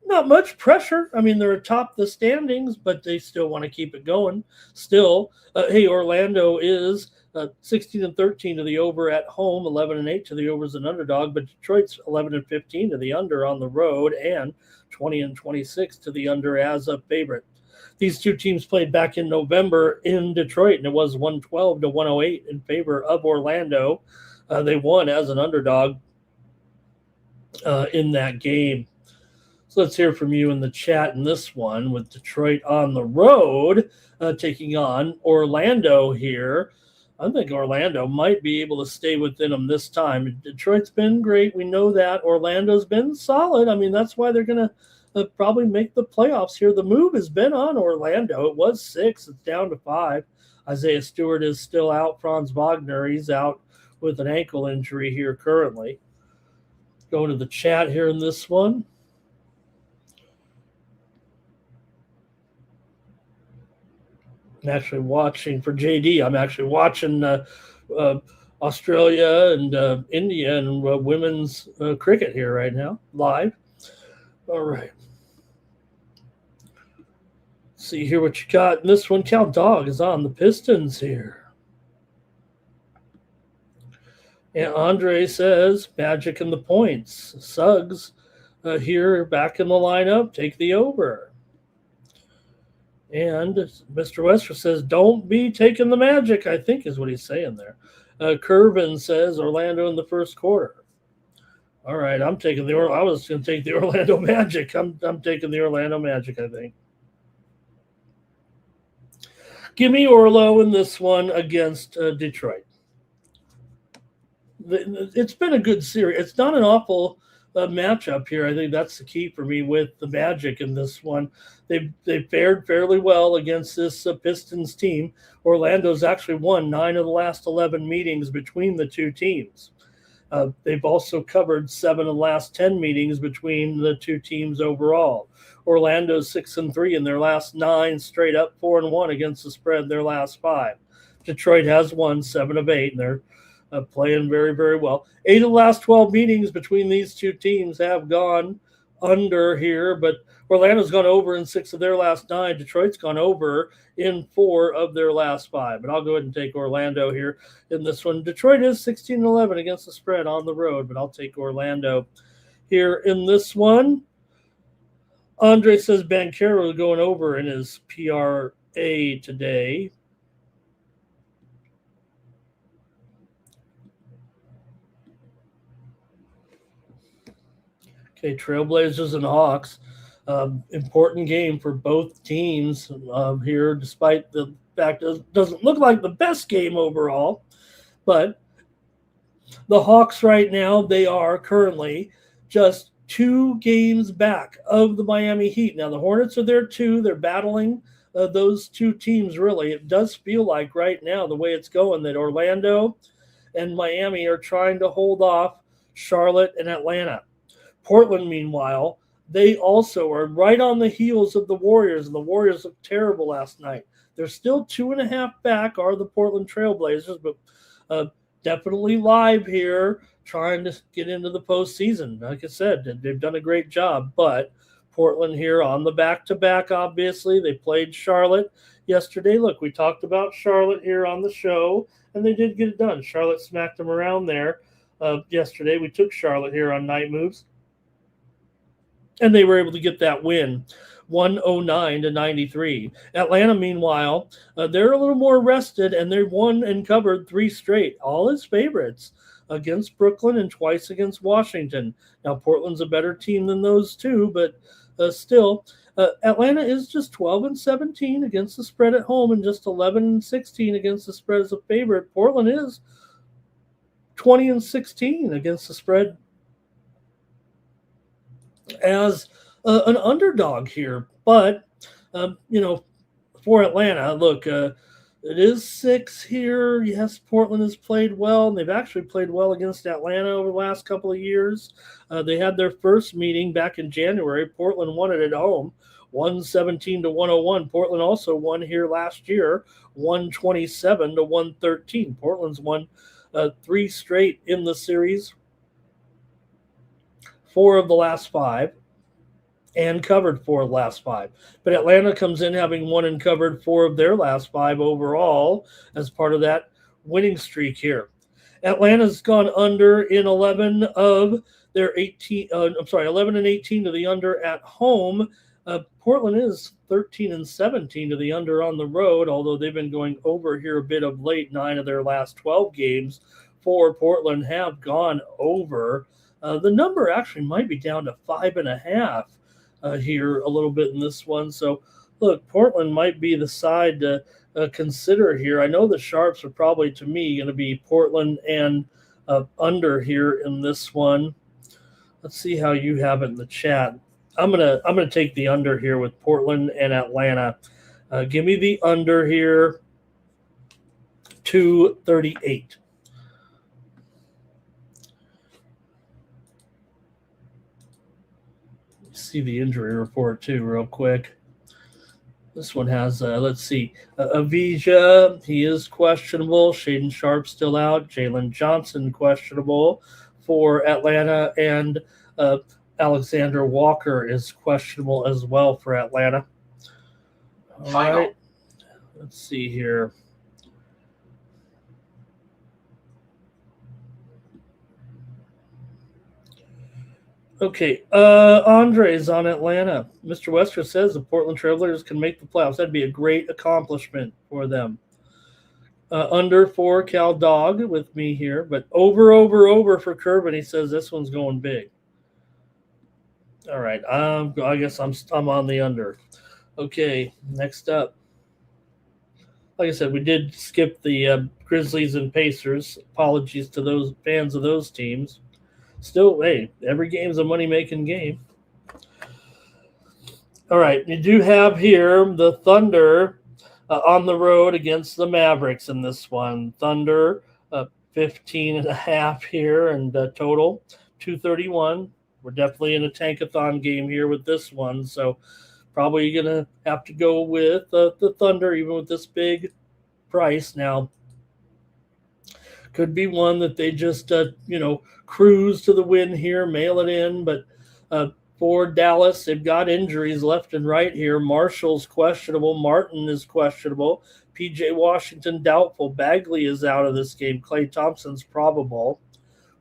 not much pressure. I mean, they're atop the standings, but they still want to keep it going. Still, hey, Orlando is 16-13 to the over at home, 11-8 to the over as an underdog, but Detroit's 11-15 to the under on the road, and 20-26 to the under as a favorite. These two teams played back in November in Detroit, and it was 112-108 in favor of Orlando. They won as an underdog in that game. So let's hear from you in the chat in this one, with Detroit on the road taking on Orlando here. I think Orlando might be able to stay within them this time. Detroit's been great. We know that. Orlando's been solid. I mean, that's why they're going to probably make the playoffs here. The move has been on Orlando. It was 6. It's down to 5. Isaiah Stewart is still out. Franz Wagner, he's out with an ankle injury here currently. Going to the chat here in this one. I'm actually watching for JD. I'm actually watching Australia and India and women's cricket here right now, live. All right. See here what you got in this one. Cal Dog is on the Pistons here. And Andre says Magic and the points. Suggs here back in the lineup. Take the over. And Mr. Wester says, don't be taking the Magic, I think is what he's saying there. Curvin says Orlando in the first quarter. All right, I'm taking I was going to take the Orlando Magic. I'm taking the Orlando Magic, I think. Give me Orlo in this one against Detroit. It's been a good series. It's not an awful matchup here. I think that's the key for me with the Magic in this one. They've fared fairly well against this Pistons team. Orlando's actually won 9 of the last 11 meetings between the two teams. They've also covered 7 of the last 10 meetings between the two teams overall. Orlando's 6-3 in their last 9 straight up, 4-1 against the spread their last 5. Detroit has won 7 of 8, and they're playing very, very well. 8 of the last 12 meetings between these two teams have gone under here, but Orlando's gone over in 6 of their last 9. Detroit's gone over in 4 of their last 5. But I'll go ahead and take Orlando here in this one. Detroit is 16-11 against the spread on the road, but I'll take Orlando here in this one. Andre says Banchero is going over in his PRA today. Okay, Trailblazers and Hawks. Important game for both teams here, despite the fact it doesn't look like the best game overall. But the Hawks right now, they are currently just 2 games back of the Miami Heat. Now, the Hornets are there too. They're battling those two teams, really. It does feel like right now, the way it's going, that Orlando and Miami are trying to hold off Charlotte and Atlanta. Portland, meanwhile, they also are right on the heels of the Warriors, and the Warriors looked terrible last night. They're still 2.5 back, are the Portland Trailblazers, but definitely live here, trying to get into the postseason. Like I said, they've done a great job, but Portland here on the back-to-back, obviously. They played Charlotte yesterday. Look, we talked about Charlotte here on the show, and they did get it done. Charlotte smacked them around there yesterday. We took Charlotte here on Night Moves, and they were able to get that win, 109-93. Atlanta, meanwhile, they're a little more rested, and they won and covered 3 straight, all as favorites against Brooklyn and twice against Washington. Now, Portland's a better team than those two, but still, Atlanta is just 12-17 against the spread at home and just 11-16 against the spread as a favorite. Portland is 20-16 against the spread as an underdog here. But, for Atlanta, look, It is 6 here. Yes, Portland has played well, and they've actually played well against Atlanta over the last couple of years. They had their first meeting back in January. Portland won it at home, 117 to 101. Portland also won here last year, 127 to 113. Portland's won 3 straight in the series, 4 of the last 5. And covered 4 of the last 5. But Atlanta comes in having won and covered 4 of their last 5 overall as part of that winning streak here. Atlanta's gone under in 11 of their 18. 11 and 18 to the under at home. Portland is 13 and 17 to the under on the road, although they've been going over here a bit of late. 9 of their last 12 games for Portland have gone over. The number actually might be down to 5.5. Here a little bit in this one. So, look, Portland might be the side to consider here. I know the Sharps are probably, to me, going to be Portland and under here in this one. Let's see how you have it in the chat. I'm gonna take the under here with Portland and Atlanta. Give me the under here, 238. See the injury report too real quick. This one has let's see, Avija, he is questionable. Shaden Sharp still out. Jalen Johnson questionable for Atlanta, and Alexander Walker is questionable as well for Atlanta. All right, let's see here. Okay, Andre's on Atlanta. Mr. Wester says the Portland Trailblazers can make the playoffs. That'd be a great accomplishment for them. Under for Cal Dog with me here, but over for Kervin. He says this one's going big. All right, I guess I'm on the under. Okay, next up. Like I said, we did skip the Grizzlies and Pacers. Apologies to those fans of those teams. Still, hey, every game's a money-making game. All right, you do have here the Thunder on the road against the Mavericks in this one. Thunder, 15.5 here, and total 231. We're definitely in a tankathon game here with this one, so probably going to have to go with the Thunder, even with this big price. Now, could be one that they just, cruise to the win here, mail it in. But for Dallas, they've got injuries left and right here. Marshall's questionable. Martin is questionable. P.J. Washington doubtful. Bagley is out of this game. Klay Thompson's probable.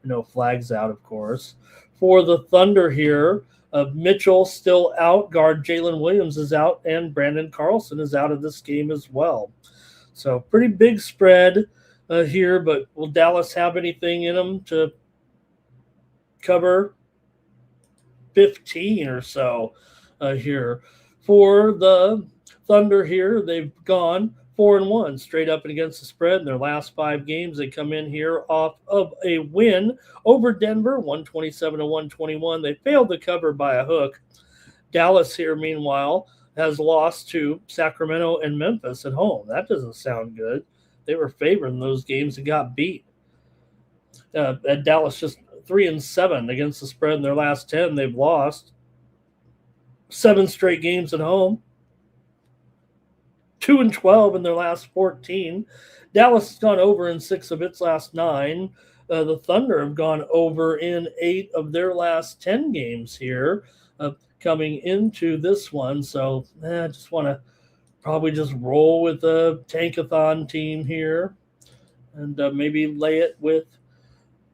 No flags out, of course. For the Thunder here, Mitchell still out. Guard Jalen Williams is out. And Brandon Carlson is out of this game as well. So pretty big spread here, but will Dallas have anything in them to cover 15 or so here? For the Thunder here, they've gone 4-1 straight up and against the spread in their last 5 games. They come in here off of a win over Denver, 127 to 121. They failed to cover by a hook. Dallas here, meanwhile, has lost to Sacramento and Memphis at home. That doesn't sound good. They were favored in those games and got beat. At Dallas, just 3-7 against the spread in their last 10. They've lost 7 straight games at home. 2-12 in their last 14. Dallas has gone over in 6 of its last 9. The Thunder have gone over in 8 of their last 10 games here coming into this one. So I just want to probably just roll with the tankathon team here and maybe lay it with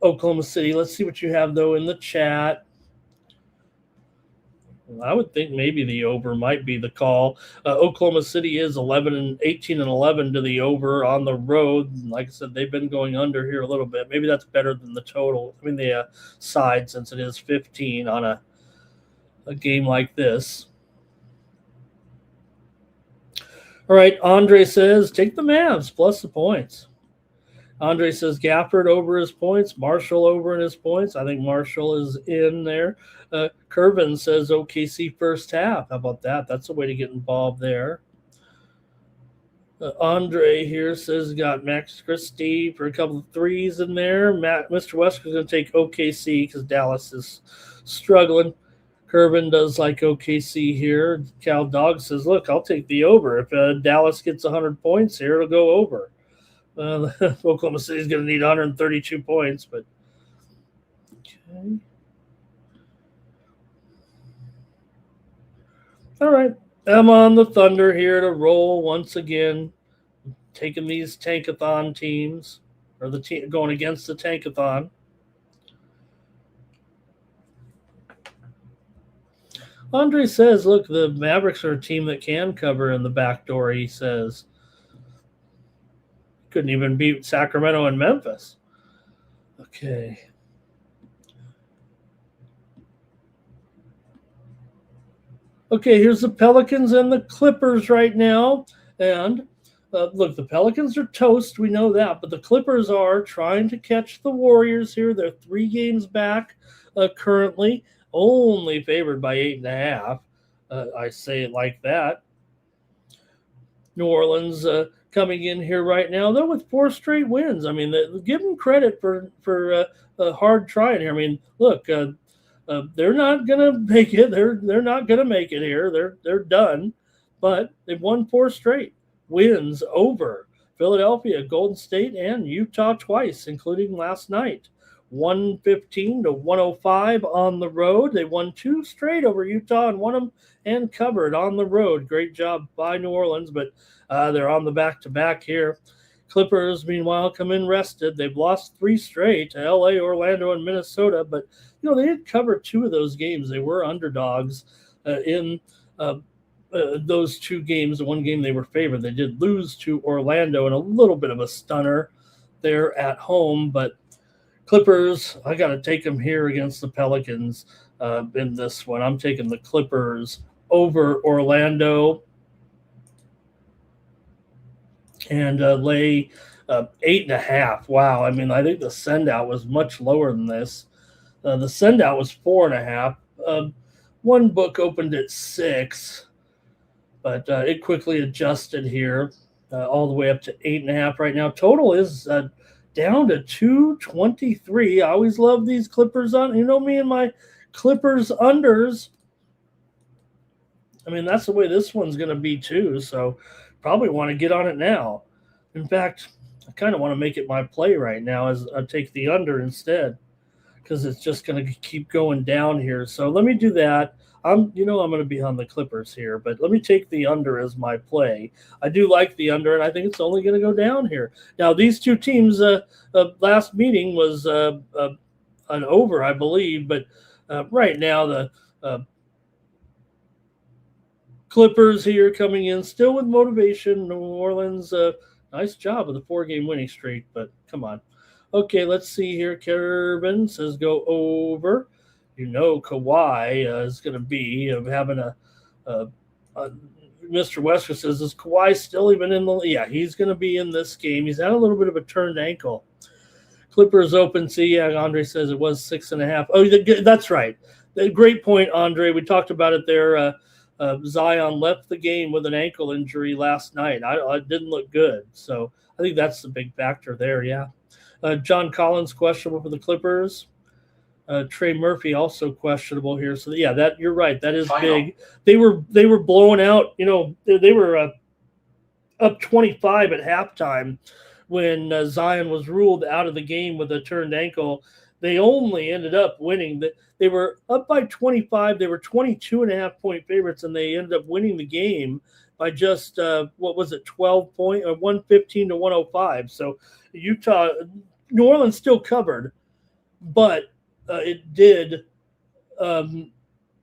Oklahoma City. Let's see what you have, though, in the chat. I would think maybe the over might be the call. Oklahoma City is 18 and 11 to the over on the road. Like I said, they've been going under here a little bit. Maybe that's better than the total. I mean, the side, since it is 15 on a game like this. All right, Andre says, take the Mavs plus the points. Andre says Gafford over his points, Marshall over in his points. I think Marshall is in there. Kervin says OKC first half. How about that? That's a way to get involved there. Andre here says got Max Christie for a couple of threes in there. Mr. West is going to take OKC because Dallas is struggling. Kervin does like OKC here. Cal Dog says, look, I'll take the over. If Dallas gets 100 points here, it'll go over. Oklahoma City's going to need 132 points, but okay. All right. I'm on the Thunder here to roll once again, taking these tankathon teams, or the team going against the tankathon. Andre says, look, the Mavericks are a team that can cover in the back door, he says. Couldn't even beat Sacramento and Memphis. Okay. Okay, here's the Pelicans and the Clippers right now. And look, the Pelicans are toast. We know that. But the Clippers are trying to catch the Warriors here. They're 3 games back currently, only favored by 8.5. I say it like that. New Orleans coming in here right now, though, with 4 straight wins. I mean, give them credit for hard trying here. I mean, look, they're not gonna make it. They're not gonna make it here. They're done, but they've won 4 straight wins over Philadelphia, Golden State, and Utah twice, including last night. 115 to 105 on the road. They won 2 straight over Utah and won them and covered on the road. Great job by New Orleans, but they're on the back-to-back here. Clippers, meanwhile, come in rested. They've lost 3 straight to LA, Orlando, and Minnesota, but they did cover 2 of those games. They were underdogs in those 2 games. The one game they were favored. They did lose to Orlando in a little bit of a stunner there at home, but Clippers, I got to take them here against the Pelicans in this one. I'm taking the Clippers over Orlando and lay 8.5. Wow. I mean, I think the send-out was much lower than this. The send-out was 4.5. One book opened at 6, but it quickly adjusted here all the way up to 8.5 right now. Total is down to 223. I always love these Clippers on. Me and my Clippers unders. I mean, that's the way this one's going to be too. So probably want to get on it now. In fact, I kind of want to make it my play right now as I take the under instead because it's just going to keep going down here. So let me do that. I'm going to be on the Clippers here, but let me take the under as my play. I do like the under, and I think it's only going to go down here. Now, these 2 teams, last meeting was an over, I believe, but right now the Clippers here coming in still with motivation. New Orleans, nice job of the 4-game winning streak, but come on. Okay, let's see here. Kervin says go over. Kawhi is going to be having Mr. Wesker says, is Kawhi still even in the – yeah, he's going to be in this game. He's had a little bit of a turned ankle. Clippers open. See, yeah, Andre says it was 6.5. Oh, that's right. Great point, Andre. We talked about it there. Zion left the game with an ankle injury last night. It didn't look good. So I think that's the big factor there, yeah. John Collins questionable for the Clippers. Trey Murphy also questionable here. So yeah, that you're right. That is big. They were blowing out. They were up 25 at halftime when Zion was ruled out of the game with a turned ankle. They only ended up winning. They were up by 25. They were 22.5-point favorites, and they ended up winning the game by just 12 point or 115 to 105. So New Orleans still covered, but it did,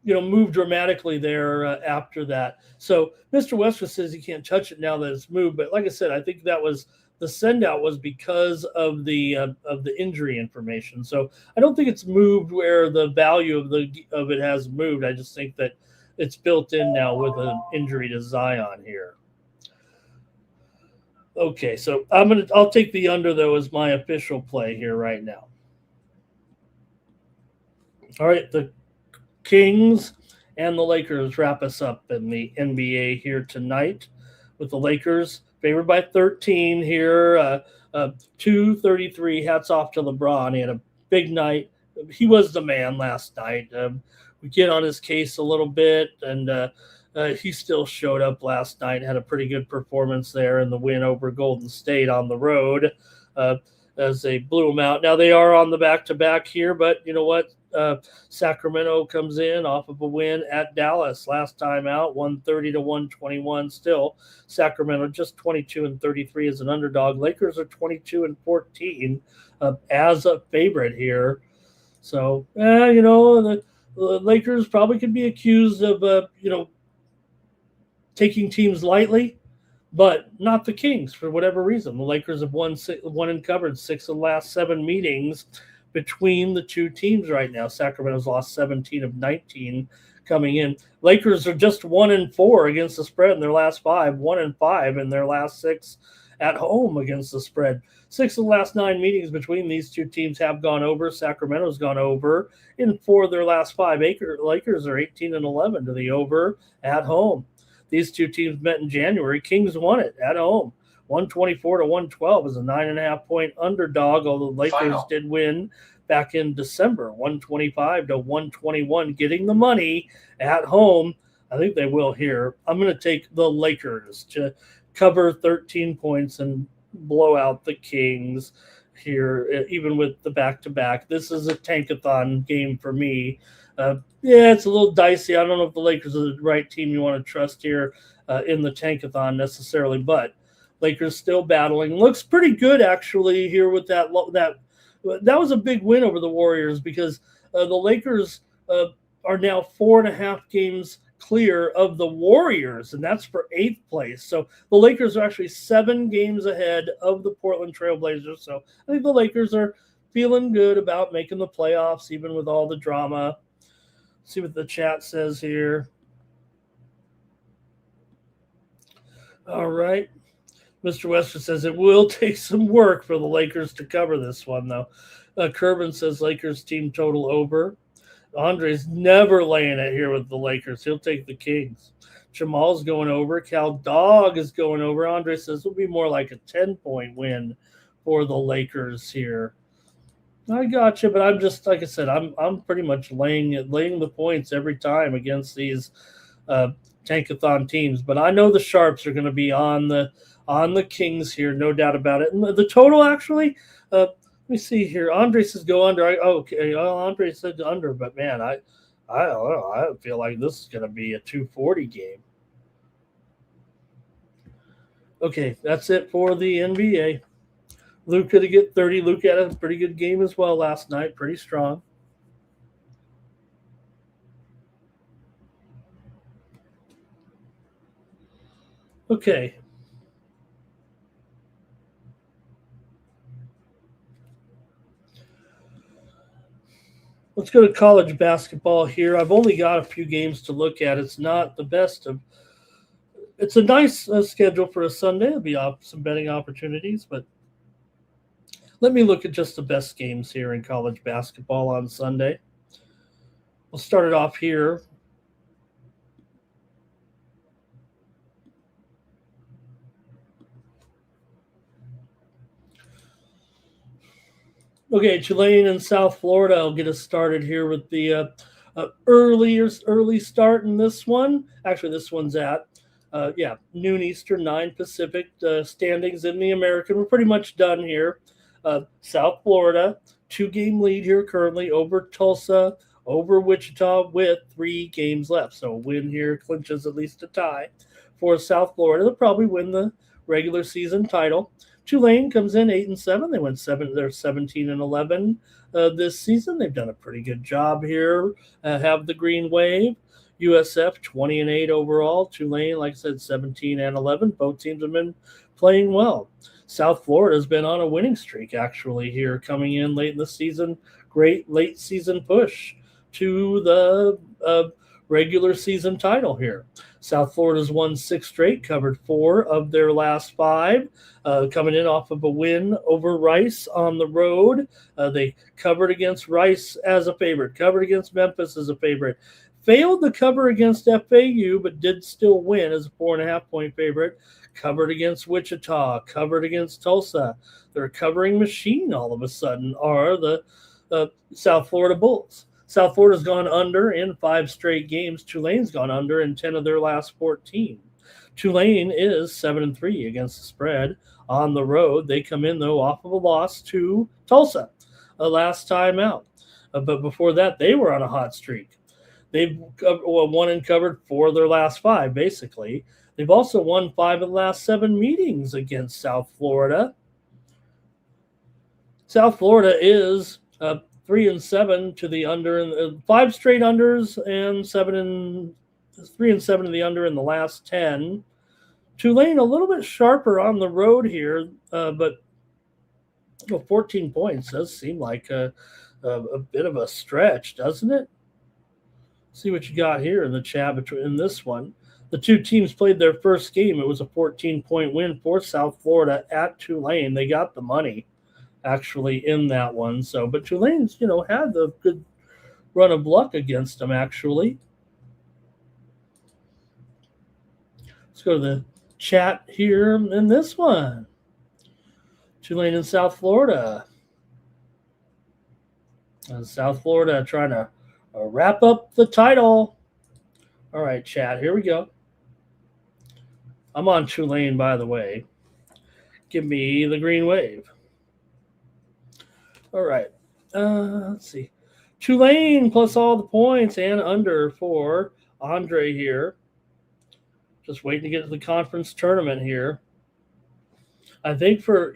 move dramatically there after that. So Mr. Westwood says he can't touch it now that it's moved. But like I said, I think that was the send out was because of the injury information. So I don't think it's moved where the value of it has moved. I just think that it's built in now with an injury to Zion here. Okay, so I'll take the under though as my official play here right now. All right, the Kings and the Lakers wrap us up in the NBA here tonight with the Lakers favored by 13 here. 233. Hats off to LeBron. He had a big night. He was the man last night. We get on his case a little bit, and he still showed up last night. Had a pretty good performance there in the win over Golden State on the road as they blew them out. Now they are on the back-to-back here, but you know what? Sacramento comes in off of a win at Dallas last time out, 130 to 121. Still, Sacramento just 22-33 as an underdog. Lakers are 22-14 as a favorite here. So, the Lakers probably could be accused of, taking teams lightly, but not the Kings for whatever reason. The Lakers have won and covered 6 of the last 7 meetings between the two teams right now. Sacramento's lost 17 of 19 coming in. Lakers are just 1-4 against the spread in their last 5, 1-5 in their last 6 at home against the spread. 6 of the last 9 meetings between these two teams have gone over. Sacramento's gone over in 4 of their last 5. Lakers are 18-11 to the over at home. These two teams met in January. Kings won it at home. 124 to 112 is a 9.5-point underdog, although the Lakers did win back in December, 125 to 121, getting the money at home. I think they will here. I'm going to take the Lakers to cover 13 points and blow out the Kings here, even with the back-to-back. This is a tankathon game for me. It's a little dicey. I don't know if the Lakers are the right team you want to trust here in the tankathon necessarily, but Lakers still battling. Looks pretty good actually here with that. That was a big win over the Warriors because the Lakers are now 4.5 games clear of the Warriors, and that's for 8th place. So the Lakers are actually 7 games ahead of the Portland Trail Blazers. So I think the Lakers are feeling good about making the playoffs, even with all the drama. See what the chat says here. All right. Mr. Wester says it will take some work for the Lakers to cover this one, though. Kerbin says Lakers team total over. Andre's never laying it here with the Lakers. He'll take the Kings. Jamal's going over. Cal Dog is going over. Andre says it'll be more like a 10-point win for the Lakers here. I got you, but I'm just, like I said, I'm pretty much laying the points every time against these tankathon teams. But I know the Sharps are going to be on the Kings here, no doubt about it. And the total actually, let me see here. Andre says go under. Okay, well, Andre said under, but man, I don't know. I feel like this is going to be a 240 game. Okay, that's it for the NBA. Luka to get 30. Luka had a pretty good game as well last night. Pretty strong. Okay. Let's go to college basketball here. I've only got a few games to look at. It's not the best of. It's a nice schedule for a Sunday. There'll be some betting opportunities, but let me look at just the best games here in college basketball on Sunday. We'll start it off here. Okay, Tulane and South Florida. I'll get us started here with the early start in this one. Actually, this one's at noon Eastern, 9 Pacific. Standings in the American. We're pretty much done here. South Florida, 2-game lead here currently over Tulsa, over Wichita with 3 games left. So a win here clinches at least a tie for South Florida. They'll probably win the regular season title. Tulane comes in 8-7. They went 7. They're 17-11 this season. They've done a pretty good job here. Have the green wave. USF 20-8 overall. Tulane, like I said, 17-11. Both teams have been playing well. South Florida has been on a winning streak actually here, coming in late in the season. Great late season push to the regular season title here. South Florida's won 6 straight, covered 4 of their last 5, coming in off of a win over Rice on the road. They covered against Rice as a favorite, covered against Memphis as a favorite, failed to cover against FAU, but did still win as a 4.5-point favorite. Covered against Wichita, covered against Tulsa. Their covering machine all of a sudden are the South Florida Bulls. South Florida's gone under in 5 straight games. Tulane's gone under in 10 of their last 14. Tulane is 7-3 against the spread on the road. They come in, though, off of a loss to Tulsa last time out. But before that, they were on a hot streak. They've won and covered 4 of their last 5, basically. They've also won 5 of the last 7 meetings against South Florida. South Florida is 3-7 to the under, and 5 straight unders, and 3-7 to the under in the last 10. Tulane a little bit sharper on the road here, but 14 points does seem like a bit of a stretch, doesn't it? See what you got here in the chat in this one. The 2 teams played their first game. It was a 14-point win for South Florida at Tulane. They got the money actually in that one. So, but Tulane's, had the good run of luck against them actually. Let's go to the chat here in this one. Tulane and South Florida. And South Florida trying to wrap up the title. All right, chat, here we go. I'm on Tulane, by the way. Give me the green wave. All right. Let's see. Tulane plus all the points and under for Andre here. Just waiting to get to the conference tournament here. I think for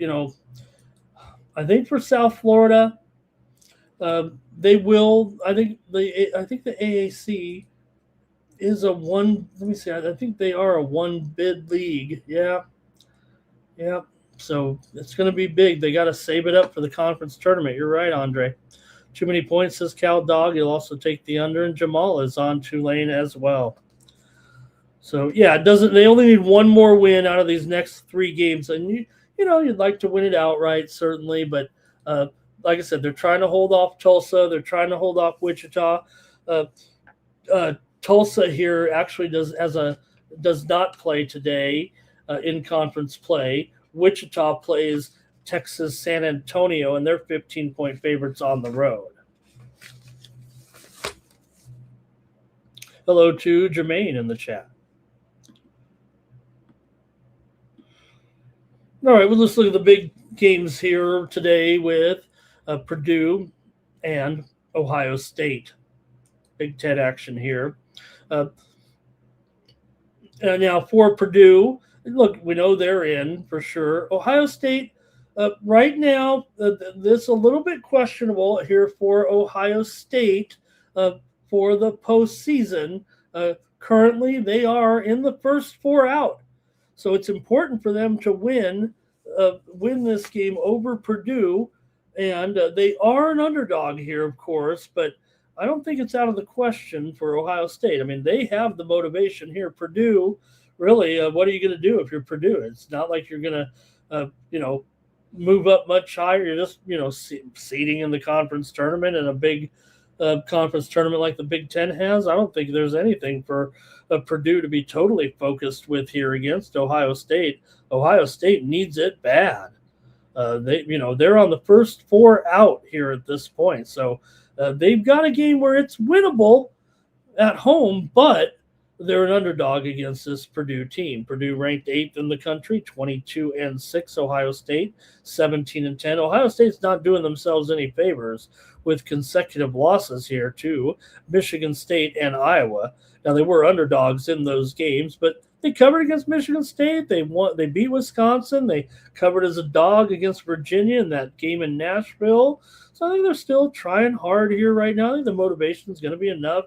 South Florida, they will. I think the AAC is a one. Let me see. I think they are a 1-bid league. Yeah. So it's going to be big. They got to save it up for the conference tournament. You're right, Andre. Too many points, says Cal Dog. He'll also take the under, and Jamal is on Tulane as well. So yeah, it doesn't. They only need one more win out of these next 3 games, and you'd like to win it outright, certainly. But like I said, they're trying to hold off Tulsa. They're trying to hold off Wichita. Tulsa here actually does not play today in conference play. Wichita plays Texas San Antonio, and they're 15-point favorites on the road. Hello to Jermaine in the chat. All right, well, let's look at the big games here today with Purdue and Ohio State. Big Ten action here. Now for Purdue, look, we know they're in for sure. Ohio State, right now, this a little bit questionable here for Ohio State for the postseason. Currently, they are in the first 4 out. So it's important for them to win this game over Purdue. And they are an underdog here, of course, but I don't think it's out of the question for Ohio State. I mean, they have the motivation here. Purdue, really, what are you going to do if you're Purdue? It's not like you're going to, move up much higher. You're just, seeding in the conference tournament in a big conference tournament like the Big Ten has. I don't think there's anything for Purdue to be totally focused with here against Ohio State. Ohio State needs it bad. They're on the first 4 out here at this point. So they've got a game where it's winnable at home, but they're an underdog against this Purdue team. Purdue ranked 8th in the country, 22-6. Ohio State, 17-10. Ohio State's not doing themselves any favors with consecutive losses here to Michigan State and Iowa. Now, they were underdogs in those games, but they covered against Michigan State. They beat Wisconsin. They covered as a dog against Virginia in that game in Nashville. So I think they're still trying hard here right now. I think the motivation is going to be enough,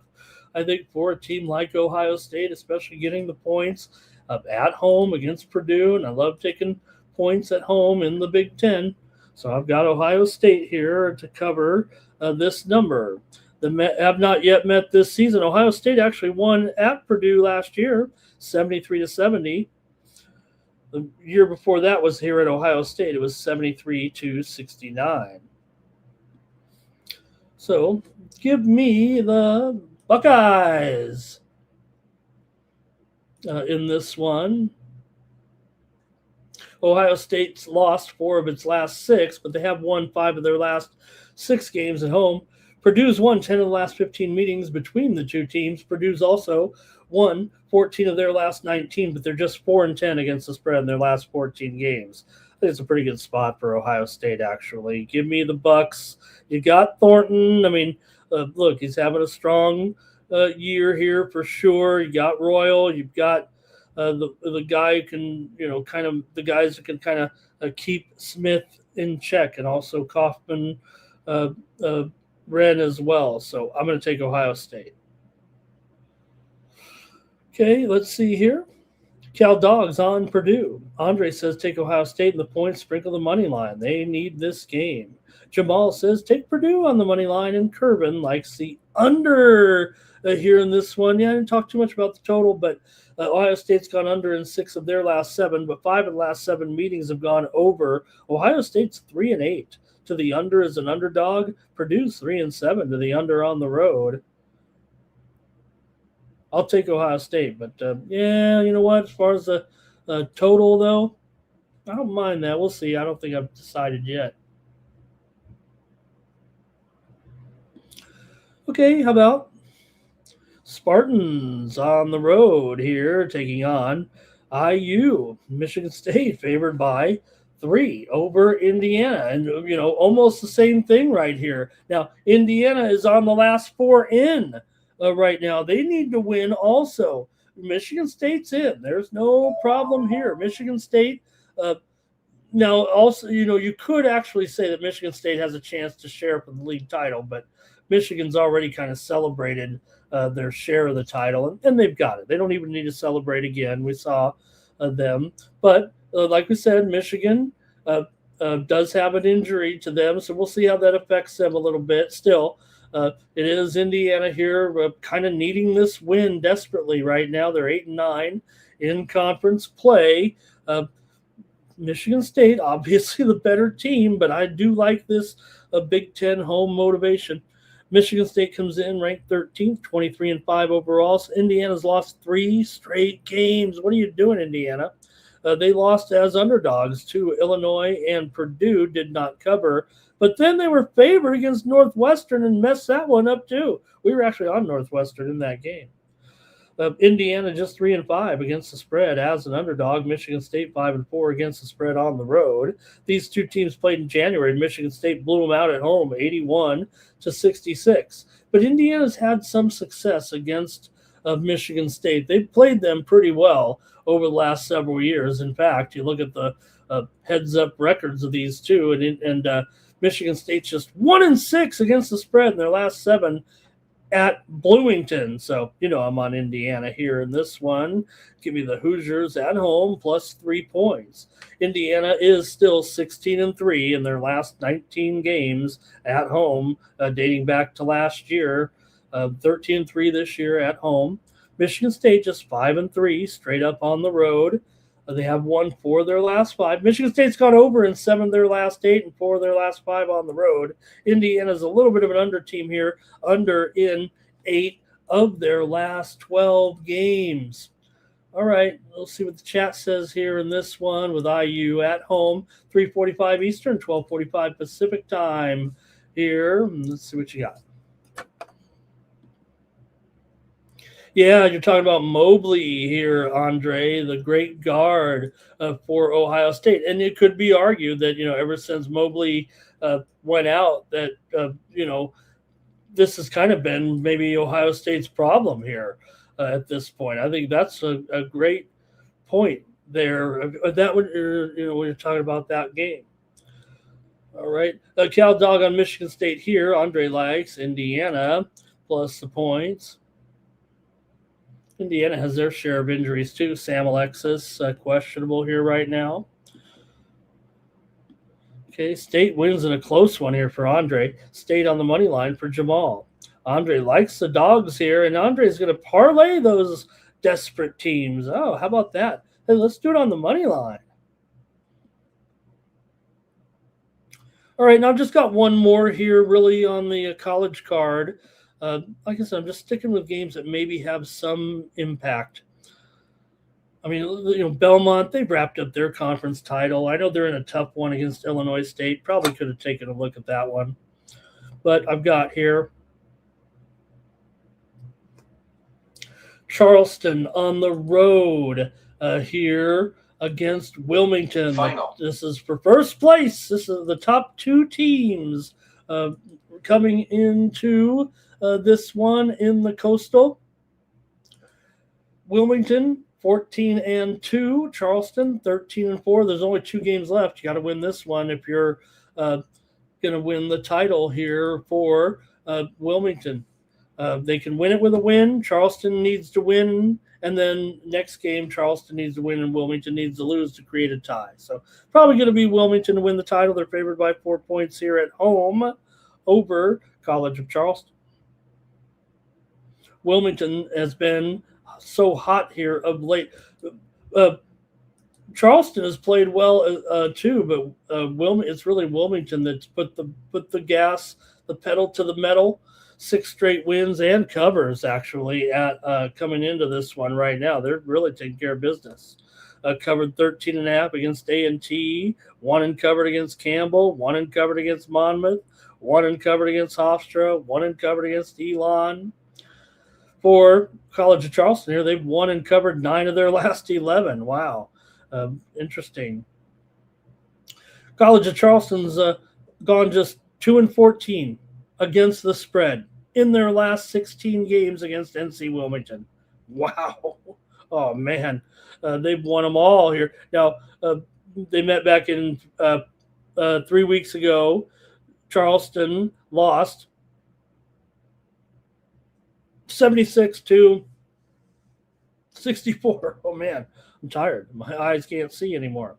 I think, for a team like Ohio State, especially getting the points at home against Purdue. And I love taking points at home in the Big Ten. So I've got Ohio State here to cover this number. They have not yet met this season. Ohio State actually won at Purdue last year, 73-70. The year before that was here at Ohio State. It was 73-69. So give me the Buckeyes in this one. Ohio State's lost 4 of its last 6, but they have won 5 of their last 6 games at home. Purdue's won 10 of the last 15 meetings between the two teams. Purdue's also won 14 of their last 19, but they're just 4-10 against the spread in their last 14 games. I think it's a pretty good spot for Ohio State, actually. Give me the Bucks. You got Thornton. I mean, look, he's having a strong year here for sure. You got Royal. You've got the guy who can, kind of the guys who can kind of keep Smith in check, and also Kaufman, Wren as well. So I'm going to take Ohio State. Okay, let's see here. Cal Dogs on Purdue. Andre says take Ohio State in the points, sprinkle the money line. They need this game. Jamal says take Purdue on the money line, and Curvin likes the under here in this one. Yeah, I didn't talk too much about the total, but Ohio State's gone under in 6 of their last 7, but 5 of the last 7 meetings have gone over. Ohio State's 3-8 to the under as an underdog. Purdue's 3-7 to the under on the road. I'll take Ohio State, but yeah, you know what? As far as the total, though, I don't mind that. We'll see. I don't think I've decided yet. Okay, how about Spartans on the road here, taking on IU. Michigan State favored by 3 over Indiana. And, almost the same thing right here. Now, Indiana is on the last 4 in right now. They need to win also. Michigan State's in. There's no problem here. Michigan State, now also, you could actually say that Michigan State has a chance to share for the league title, but Michigan's already kind of celebrated their share of the title, and they've got it. They don't even need to celebrate again. We saw them. But like we said, Michigan does have an injury to them, so we'll see how that affects them a little bit. Still, it is Indiana here kind of needing this win desperately right now. They're 8-9 in conference play. Michigan State, obviously the better team, but I do like this Big Ten home motivation. Michigan State comes in ranked 13th, 23-5 overall. So Indiana's lost 3 straight games. What are you doing, Indiana? They lost as underdogs to Illinois, and Purdue did not cover. But then they were favored against Northwestern and messed that one up too. We were actually on Northwestern in that game. Indiana just 3-5 against the spread as an underdog. Michigan State 5-4 against the spread on the road. These two teams played in January. Michigan State blew them out at home, 81-66. But Indiana's had some success against Michigan State. They've played them pretty well over the last several years. In fact, you look at the heads-up records of these two, and Michigan State's just 1-6 against the spread in their last 7 at Bloomington. So, I'm on Indiana here in this one. Give me the Hoosiers at home plus 3 points. Indiana is still 16-3 in their last 19 games at home, dating back to last year. 13-3 this year at home. Michigan State just 5-3 straight up on the road. They have won 4 of their last 5. Michigan State's gone over in 7 of their last 8 and 4 of their last 5 on the road. Indiana's a little bit of an under team here, under in 8 of their last 12 games. All right, we'll see what the chat says here in this one with IU at home, 3:45 Eastern, 12:45 Pacific time here. Let's see what you got. Yeah, you're talking about Mobley here, Andre, the great guard for Ohio State. And it could be argued that, ever since Mobley went out, that, this has kind of been maybe Ohio State's problem here at this point. I think that's a great point there. That would, when you're talking about that game. All right. Cal Dog on Michigan State here. Andre likes Indiana plus the points. Indiana has their share of injuries too. Sam Alexis questionable here right now. Okay, State wins in a close one here for Andre. State on the money line for Jamal. Andre likes the Dogs here, and Andre's going to parlay those desperate teams. Oh, how about that? Hey, let's do it on the money line. All right, now I've just got one more here really on the college card. Like I said, I'm just sticking with games that maybe have some impact. I mean, Belmont, they wrapped up their conference title. I know they're in a tough one against Illinois State. Probably could have taken a look at that one. But I've got here Charleston on the road here against Wilmington. Final. This is for first place. This is the top two teams coming into this one in the Coastal. Wilmington 14-2, Charleston 13-4. There's only 2 games left. You got to win this one if you're going to win the title here for Wilmington. They can win it with a win. Charleston needs to win, and then next game Charleston needs to win and Wilmington needs to lose to create a tie. So probably going to be Wilmington to win the title. They're favored by 4 points here at home over College of Charleston. Wilmington has been so hot here of late. Charleston has played well too, but it's really Wilmington that's put the gas, the pedal to the metal. 6 straight wins and covers actually at coming into this one right now. They're really taking care of business. Covered 13.5 against A&T, 1 and covered against Campbell, 1 and covered against Monmouth, 1 and covered against Hofstra, 1 and covered against Elon. For College of Charleston here, they've won and covered 9 of their last 11. Wow. Interesting. College of Charleston's gone just 2-14 against the spread in their last 16 games against NC Wilmington. Wow. Oh, man. They've won them all here. Now, they met back in 3 weeks ago. Charleston lost 76-64. Oh, man. I'm tired. My eyes can't see anymore.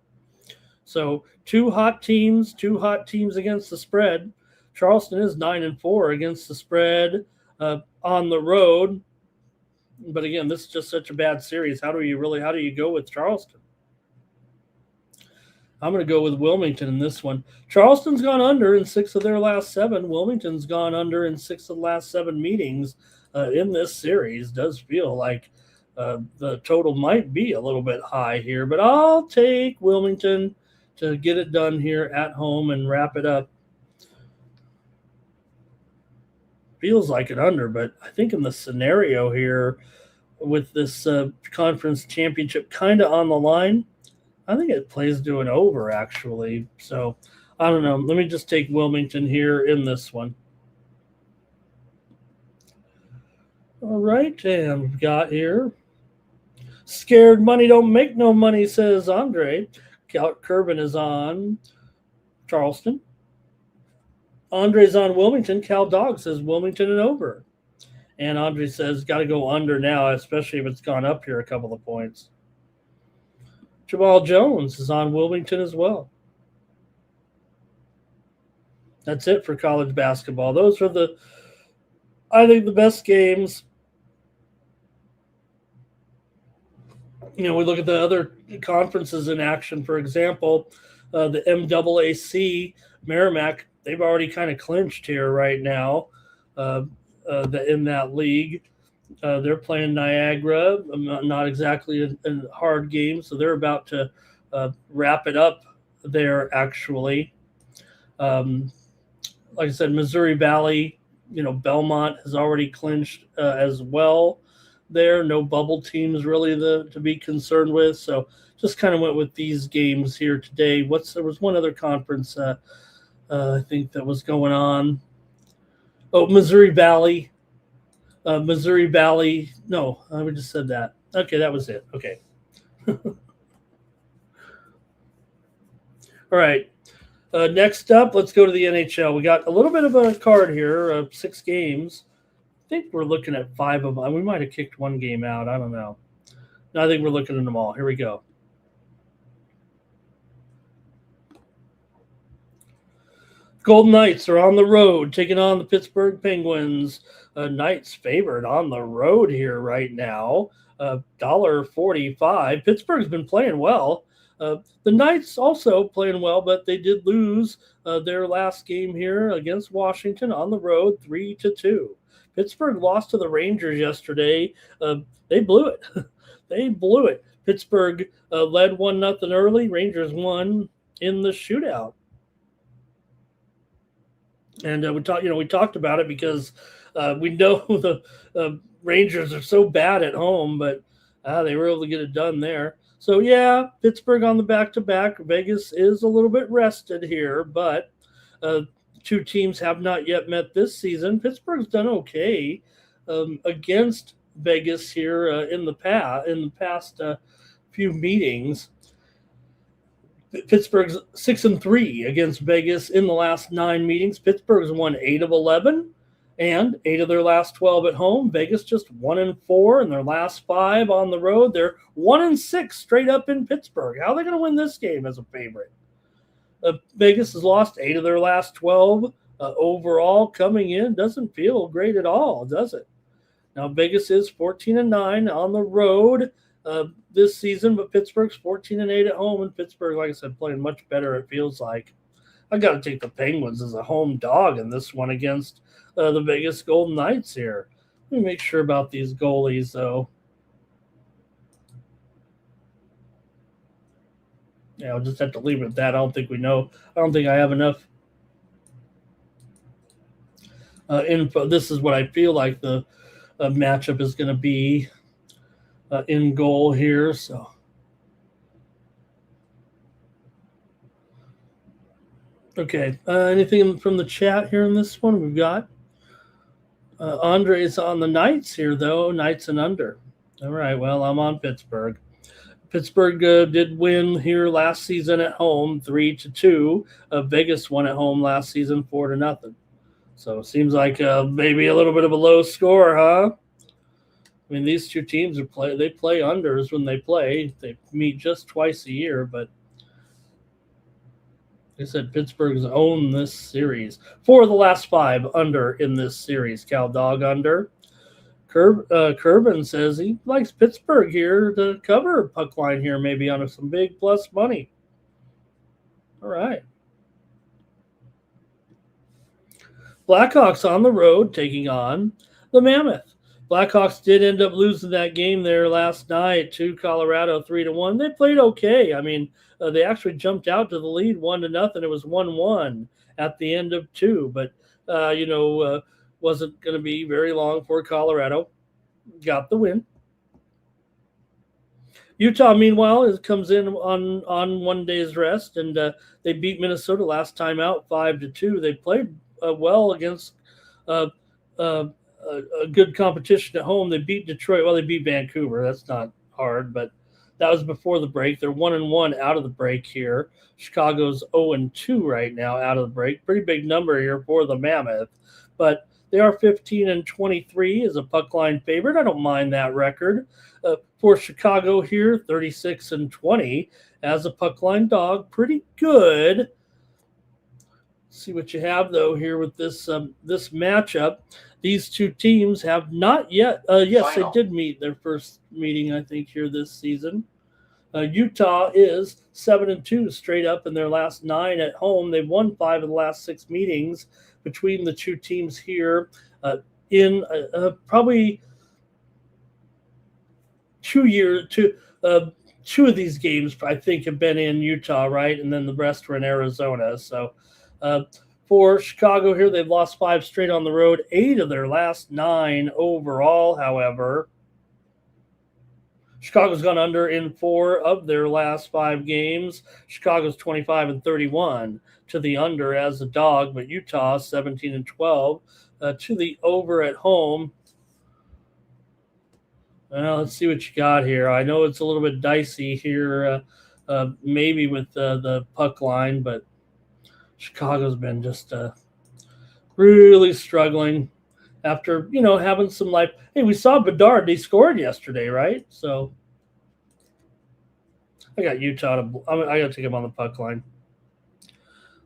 So 2 hot teams against the spread. Charleston is 9-4 against the spread on the road. But again, this is just such a bad series. How do you go with Charleston? I'm going to go with Wilmington in this one. Charleston's gone under in 6 of their last 7. Wilmington's gone under in 6 of the last 7 meetings in this series. Does feel like the total might be a little bit high here, but I'll take Wilmington to get it done here at home and wrap it up. Feels like an under, but I think in the scenario here with this conference championship kind of on the line, I think it plays to an over actually. So I don't know. Let me just take Wilmington here in this one. All right, and we've got here scared money don't make no money, says Andre. Kerbin is on Charleston. Andre's on Wilmington. Cal Dog says Wilmington and over. And Andre says got to go under now, especially if it's gone up here a couple of points. Jamal Jones is on Wilmington as well. That's it for college basketball. Those are I think the best games. We look at the other conferences in action. For example, the MAAC, Merrimack, they've already kind of clinched here right now in that league. They're playing Niagara, not exactly a hard game, so they're about to wrap it up there, actually. Like I said, Missouri Valley, Belmont has already clinched as well there. No bubble teams really to be concerned with, so just kind of went with these games here today. There was one other conference I think that was going on. Oh, Missouri Valley. Missouri Valley. No, we just said that. Okay, that was it. Okay. All right. Next up, let's go to the NHL. We got a little bit of a card here of 6 games. I think we're looking at 5 of them. We might have kicked 1 game out. I don't know. No, I think we're looking at them all. Here we go. Golden Knights are on the road, taking on the Pittsburgh Penguins. Knights favored on the road here right now. $1.45. Pittsburgh's been playing well. The Knights also playing well, but they did lose their last game here against Washington on the road, 3-2. Pittsburgh lost to the Rangers yesterday. They blew it. They blew it. Pittsburgh led 1-0 early. Rangers won in the shootout. And we talked about it because we know the Rangers are so bad at home, but they were able to get it done there. So yeah, Pittsburgh on the back-to-back. Vegas is a little bit rested here, but two teams have not yet met this season. Pittsburgh's done okay against Vegas here in the past few meetings. Pittsburgh's 6-3 against Vegas in the last 9 meetings. Pittsburgh's won 8 of 11 and 8 of their last 12 at home. Vegas just 1-4 in their last 5 on the road. They're 1-6 straight up in Pittsburgh. How are they going to win this game as a favorite? Vegas has lost 8 of their last 12 overall coming in. Doesn't feel great at all, does it? Now Vegas is 14-9 on the road this season, but Pittsburgh's 14-8 at home, and Pittsburgh, like I said, playing much better, it feels like. I got to take the Penguins as a home dog in this one against the Vegas Golden Knights here. Let me make sure about these goalies, though. Yeah, I'll just have to leave it at that. I don't think I have enough info. This is what I feel like the matchup is going to be in goal here. So okay, anything from the chat here in this one? We've got Andre's on the Knights here, though. Knights and under. All right, well, I'm on Pittsburgh. Pittsburgh did win here last season at home 3-2. Vegas won at home last season 4-0. So it seems like maybe a little bit of a low score, huh? I mean, these two teams they play unders when they play. They meet just twice a year, but like I said, Pittsburgh's owned this series. 4 of the last 5 under in this series. Cal Dog under. Kerbin says he likes Pittsburgh here to cover puck line here, maybe on some big plus money. All right. Blackhawks on the road taking on the Mammoth. Blackhawks did end up losing that game there last night to Colorado 3-1. They played okay. I mean, they actually jumped out to the lead 1-0. It was 1-1 at the end of 2, but wasn't going to be very long for Colorado. Got the win. Utah, meanwhile, comes in on 1 day's rest, and they beat Minnesota last time out 5-2. They played well against a good competition at home. They beat Detroit. Well, they beat Vancouver. That's not hard, but that was before the break. They're 1-1 out of the break here. Chicago's 0-2 right now out of the break. Pretty big number here for the Mammoth, but they are 15-23 as a puck line favorite. I don't mind that record. For Chicago here, 36-20 as a puck line dog. Pretty good. See what you have, though, here with this matchup. These two teams have not yet yes, they did meet their first meeting, I think, here this season. Utah is 7-2 straight up in their last 9 at home. They've won 5 of the last 6 meetings between the two teams here in probably 2 years. Two of these games, I think, have been in Utah, right? And then the rest were in Arizona. So for Chicago here, they've lost 5 straight on the road, 8 of their last 9 overall, however. Chicago's gone under in 4 of their last 5 games. Chicago's 25-31 to the under as a dog, but Utah 17-12 to the over at home. Well, let's see what you got here. I know it's a little bit dicey here, maybe with the puck line, but Chicago's been just really struggling after, having some life. Hey, we saw Bedard. He scored yesterday, right? So I got Utah. I got to take him on the puck line.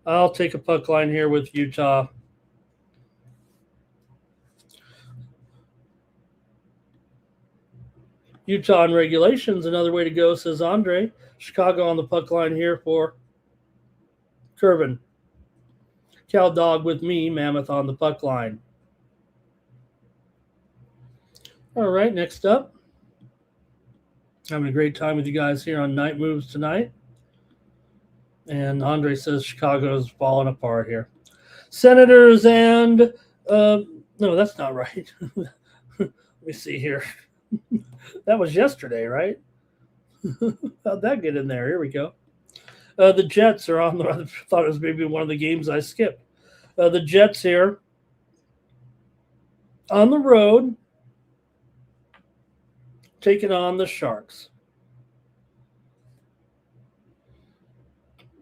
I'll take a puck line here with Utah. Utah in regulations, another way to go, says Andre. Chicago on the puck line here for Kerbin. Cal Dog with me, Mammoth on the puck line. All right, next up. Having a great time with you guys here on Night Moves tonight. And Andre says Chicago's falling apart here. Senators and no, that's not right. Let me see here. That was yesterday, right? How'd that get in there? Here we go. The Jets are on the. I thought it was maybe one of the games I skipped. The Jets here on the road, taking on the Sharks.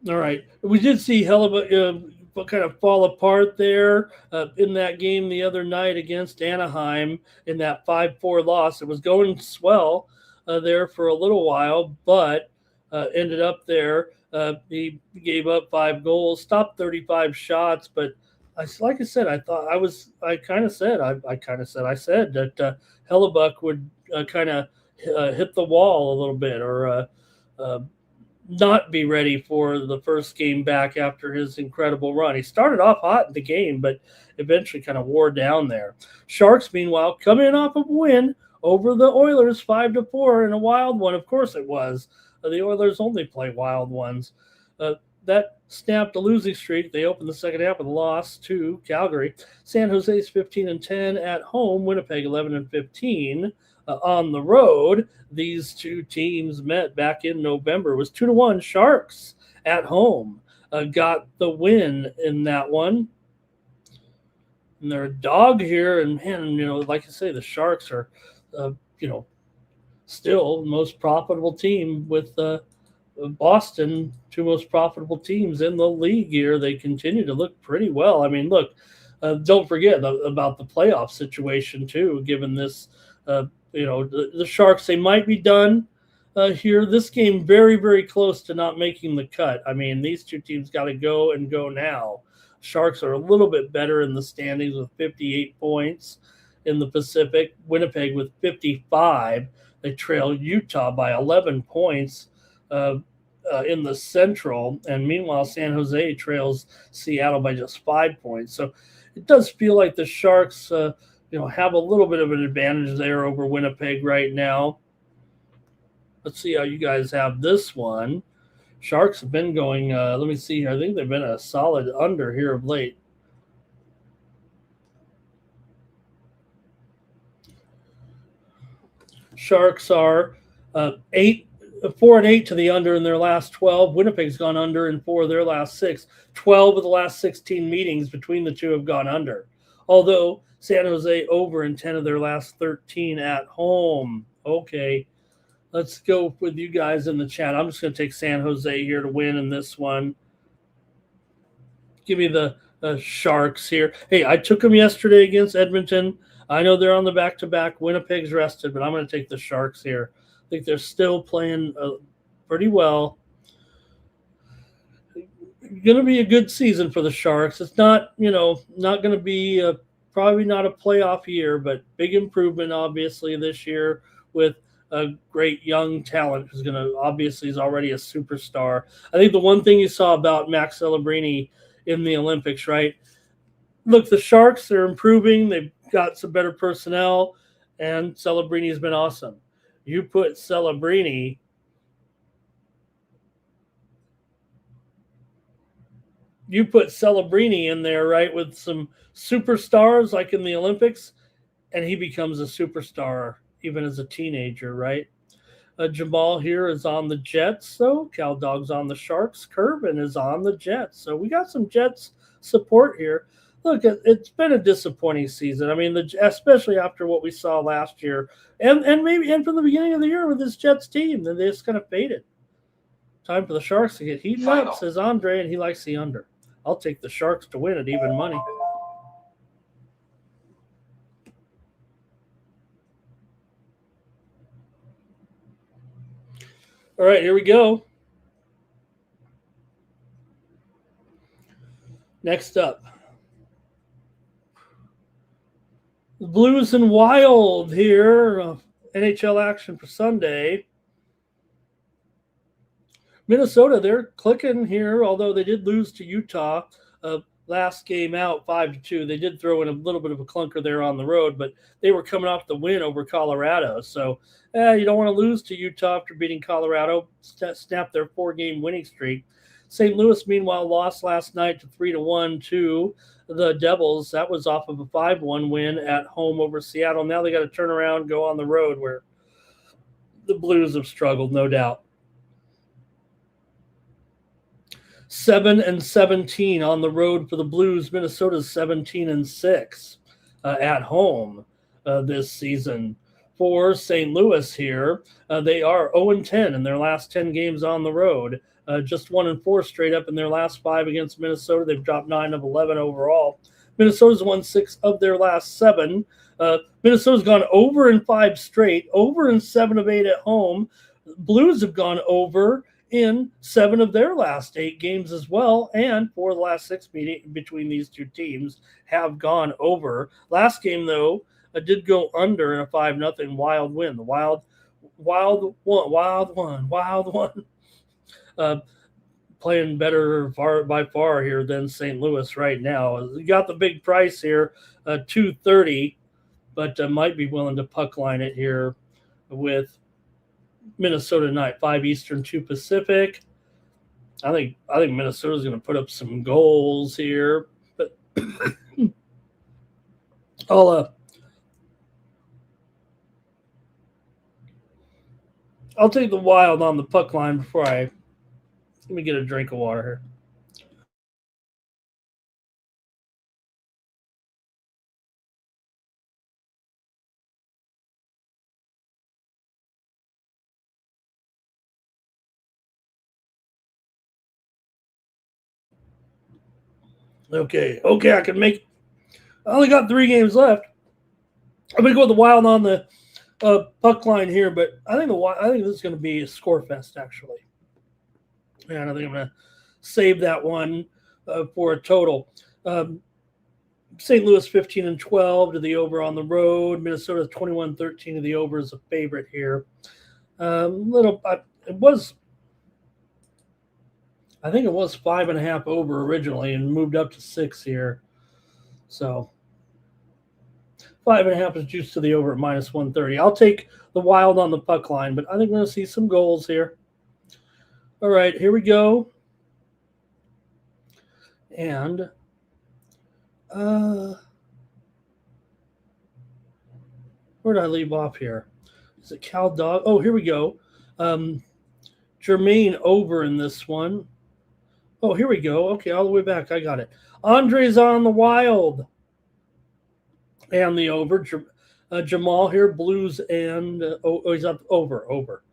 All right, we did see kind of fall apart there in that game the other night against Anaheim in that 5-4 loss. It was going swell there for a little while, but ended up there. He gave up 5 goals, stopped 35 shots, but like I said, I said that Hellebuck would kind of hit the wall a little bit or not be ready for the first game back after his incredible run. He started off hot in the game, but eventually kind of wore down there. Sharks, meanwhile, coming off of a win over the Oilers 5-4 in a wild one. Of course it was. The Oilers only play wild ones. That snapped a losing streak. They opened the second half with a loss to Calgary. San Jose's 15-10 at home. Winnipeg 11-15 on the road. These two teams met back in November. It was 2-1. Sharks at home got the win in that one. And they're a dog here. And man, like I say, the Sharks are, still the most profitable team with Boston, 2 most profitable teams in the league here. They continue to look pretty well. I mean, look, don't forget about the playoff situation too, given this, the Sharks, they might be done here. This game very, very close to not making the cut. I mean, these two teams got to go and go now. Sharks are a little bit better in the standings with 58 points in the Pacific. Winnipeg with 55. They trail Utah by 11 points in the Central. And meanwhile, San Jose trails Seattle by just 5 points. So it does feel like the Sharks, have a little bit of an advantage there over Winnipeg right now. Let's see how you guys have this one. Sharks have been going, let me see here. I think they've been a solid under here of late. Sharks are 4-8 to the under in their last 12. Winnipeg's gone under in 4 of their last 6. 12 of the last 16 meetings between the two have gone under. Although San Jose over in 10 of their last 13 at home. Okay, let's go with you guys in the chat. I'm just going to take San Jose here to win in this one. Give me the Sharks here. Hey, I took them yesterday against Edmonton. I know they're on the back-to-back. Winnipeg's rested, but I'm going to take the Sharks here. I think they're still playing pretty well. Going to be a good season for the Sharks. It's not, not going to be probably not a playoff year, but big improvement obviously this year with a great young talent who's going to obviously is already a superstar. I think the one thing you saw about Max Celebrini in the Olympics, right? Look, the Sharks are improving. They've got some better personnel, and Celebrini has been awesome. You put Celebrini in there, right, with some superstars like in the Olympics, and he becomes a superstar even as a teenager, right? Jamal here is on the Jets, so Cal Dog's on the Sharks. Kervin is on the Jets, so we got some Jets support here. Look, it's been a disappointing season. I mean, especially after what we saw last year, and from the beginning of the year with this Jets team, then they just kind of faded. Time for the Sharks to get heated up, says Andre, and he likes the under. I'll take the Sharks to win at even money. All right, here we go. Next up. Blues and Wild here. NHL action for Sunday. Minnesota, they're clicking here, although they did lose to Utah. last game out 5-2. They did throw in a little bit of a clunker there on the road, but they were coming off the win over Colorado. So you don't want to lose to Utah after beating Colorado, snap their 4-game winning streak. St. Louis, meanwhile, lost last night to 3-1 to the Devils. That was off of a 5-1 win at home over Seattle. Now they got to turn around and go on the road where the Blues have struggled, no doubt. 7-17 on the road for the Blues. Minnesota's 17-6 at home this season. For St. Louis here, they are 0-10 in their last 10 games on the road. Just 1-4 straight up in their last 5 against Minnesota. They've dropped 9 of 11 overall. Minnesota's won 6 of their last 7. Minnesota's gone over in 5 straight, over in 7 of 8 at home. Blues have gone over in 7 of their last 8 games as well, and 4 of the last 6 between these two teams have gone over. Last game, though, did go under in a 5-0 Wild win. The Wild won. Playing better by far here than St. Louis right now. You got the big price here, $2.30, but might be willing to puck line it here with Minnesota tonight, 5 Eastern, 2 Pacific. I think Minnesota's going to put up some goals here, but I'll take the Wild on the puck line before let me get a drink of water here. Okay, I only got 3 games left. I'm going to go with the Wild on the puck line here, but I think this is going to be a score fest, actually. And I think I'm going to save that one for a total. St. Louis 15-12 to the over on the road. Minnesota 21-13 to the over is a favorite here. I think it was 5.5 over originally and moved up to 6 here. So 5.5 is juiced to the over at -130. I'll take the Wild on the puck line, but I think we're going to see some goals here. All right, here we go. And where did I leave off here? Is it Cal Dog? Oh, here we go. Jermaine over in this one. Oh, here we go. Okay, all the way back. I got it. Andre's on the Wild. And the over. Jamal here, Blues and he's up over.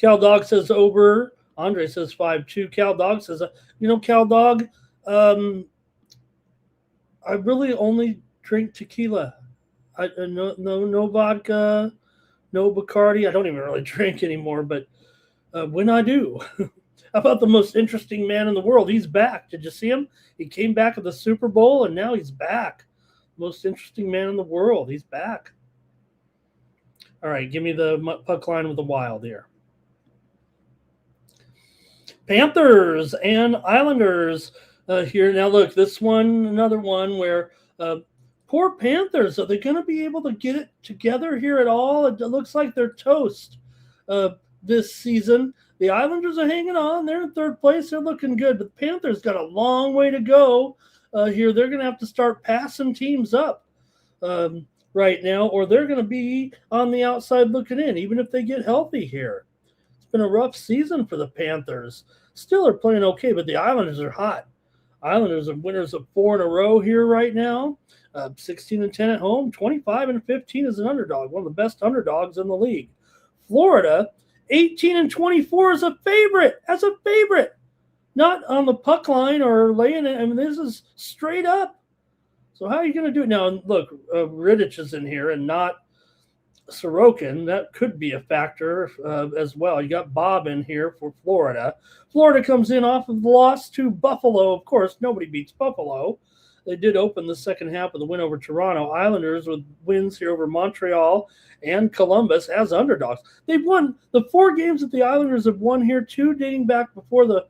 Cal Dog says over. Andre says 5-2. Cal Dog says, Cal Dog, I really only drink tequila. No vodka, no Bacardi. I don't even really drink anymore, but when I do. How about the most interesting man in the world? He's back. Did you see him? He came back at the Super Bowl, and now he's back. Most interesting man in the world. He's back. All right, give me the puck line with the Wild here. Panthers and Islanders here. Now, look, this one, another one where poor Panthers, are they going to be able to get it together here at all? It looks like they're toast this season. The Islanders are hanging on. They're in 3rd place. They're looking good. But the Panthers got a long way to go here. They're going to have to start passing teams up right now, or they're going to be on the outside looking in, even if they get healthy here. It's been a rough season for the Panthers. Still are playing okay, but the Islanders are hot. Islanders are winners of 4 in a row here right now. 16-10 at home, 25-15 as an underdog, one of the best underdogs in the league. Florida, 18-24 as a favorite. Not on the puck line or laying it. I mean, this is straight up. So how are you going to do it now? Look, Rittich is in here and not Sorokin. That could be a factor as well. You got Bob in here for Florida. Florida comes in off of the loss to Buffalo. Of course, nobody beats Buffalo. They did open the second half of the win over Toronto. Islanders with wins here over Montreal and Columbus as underdogs. They've won the 4 games that the Islanders have won here, 2 dating back before the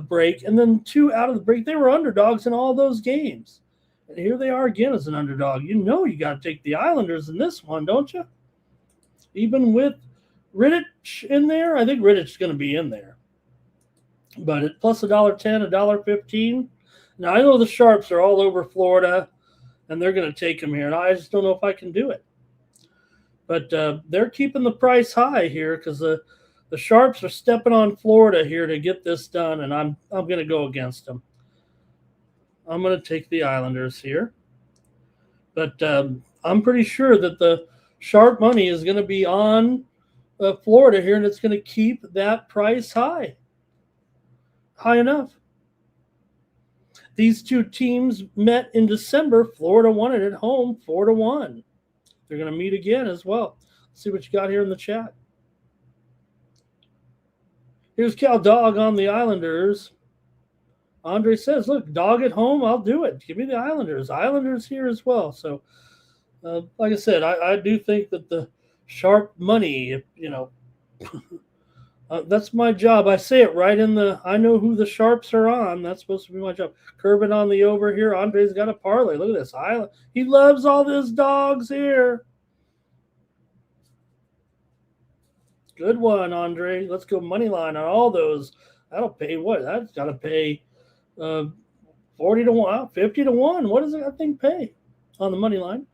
break, and then 2 out of the break. They were underdogs in all those games. And here they are again as an underdog. You know you got to take the Islanders in this one, don't you? Even with Rittich in there, I think Rittich is going to be in there. But at plus $1.10, $1.15. Now I know the Sharps are all over Florida, and they're going to take them here, and I just don't know if I can do it. But they're keeping the price high here because the Sharps are stepping on Florida here to get this done, and I'm going to go against them. I'm going to take the Islanders here. But I'm pretty sure that the sharp money is going to be on Florida here, and it's going to keep that price high enough. These two teams met in December. Florida won it at home, 4-1. They're going to meet again as well. Let's see what you got here in the chat. Here's Cal Dog on the Islanders. Andre says, look, dog at home, I'll do it. Give me the Islanders. Islanders here as well. So, like I said, I do think that the sharp money, that's my job. I say it right I know who the Sharps are on. That's supposed to be my job. Curvin on the over here. Andre's got a parlay. Look at this. He loves all these dogs here. Good one, Andre. Let's go money line on all those. That'll pay what? That's got to pay 40-1, 50-1. What does that thing pay on the money line?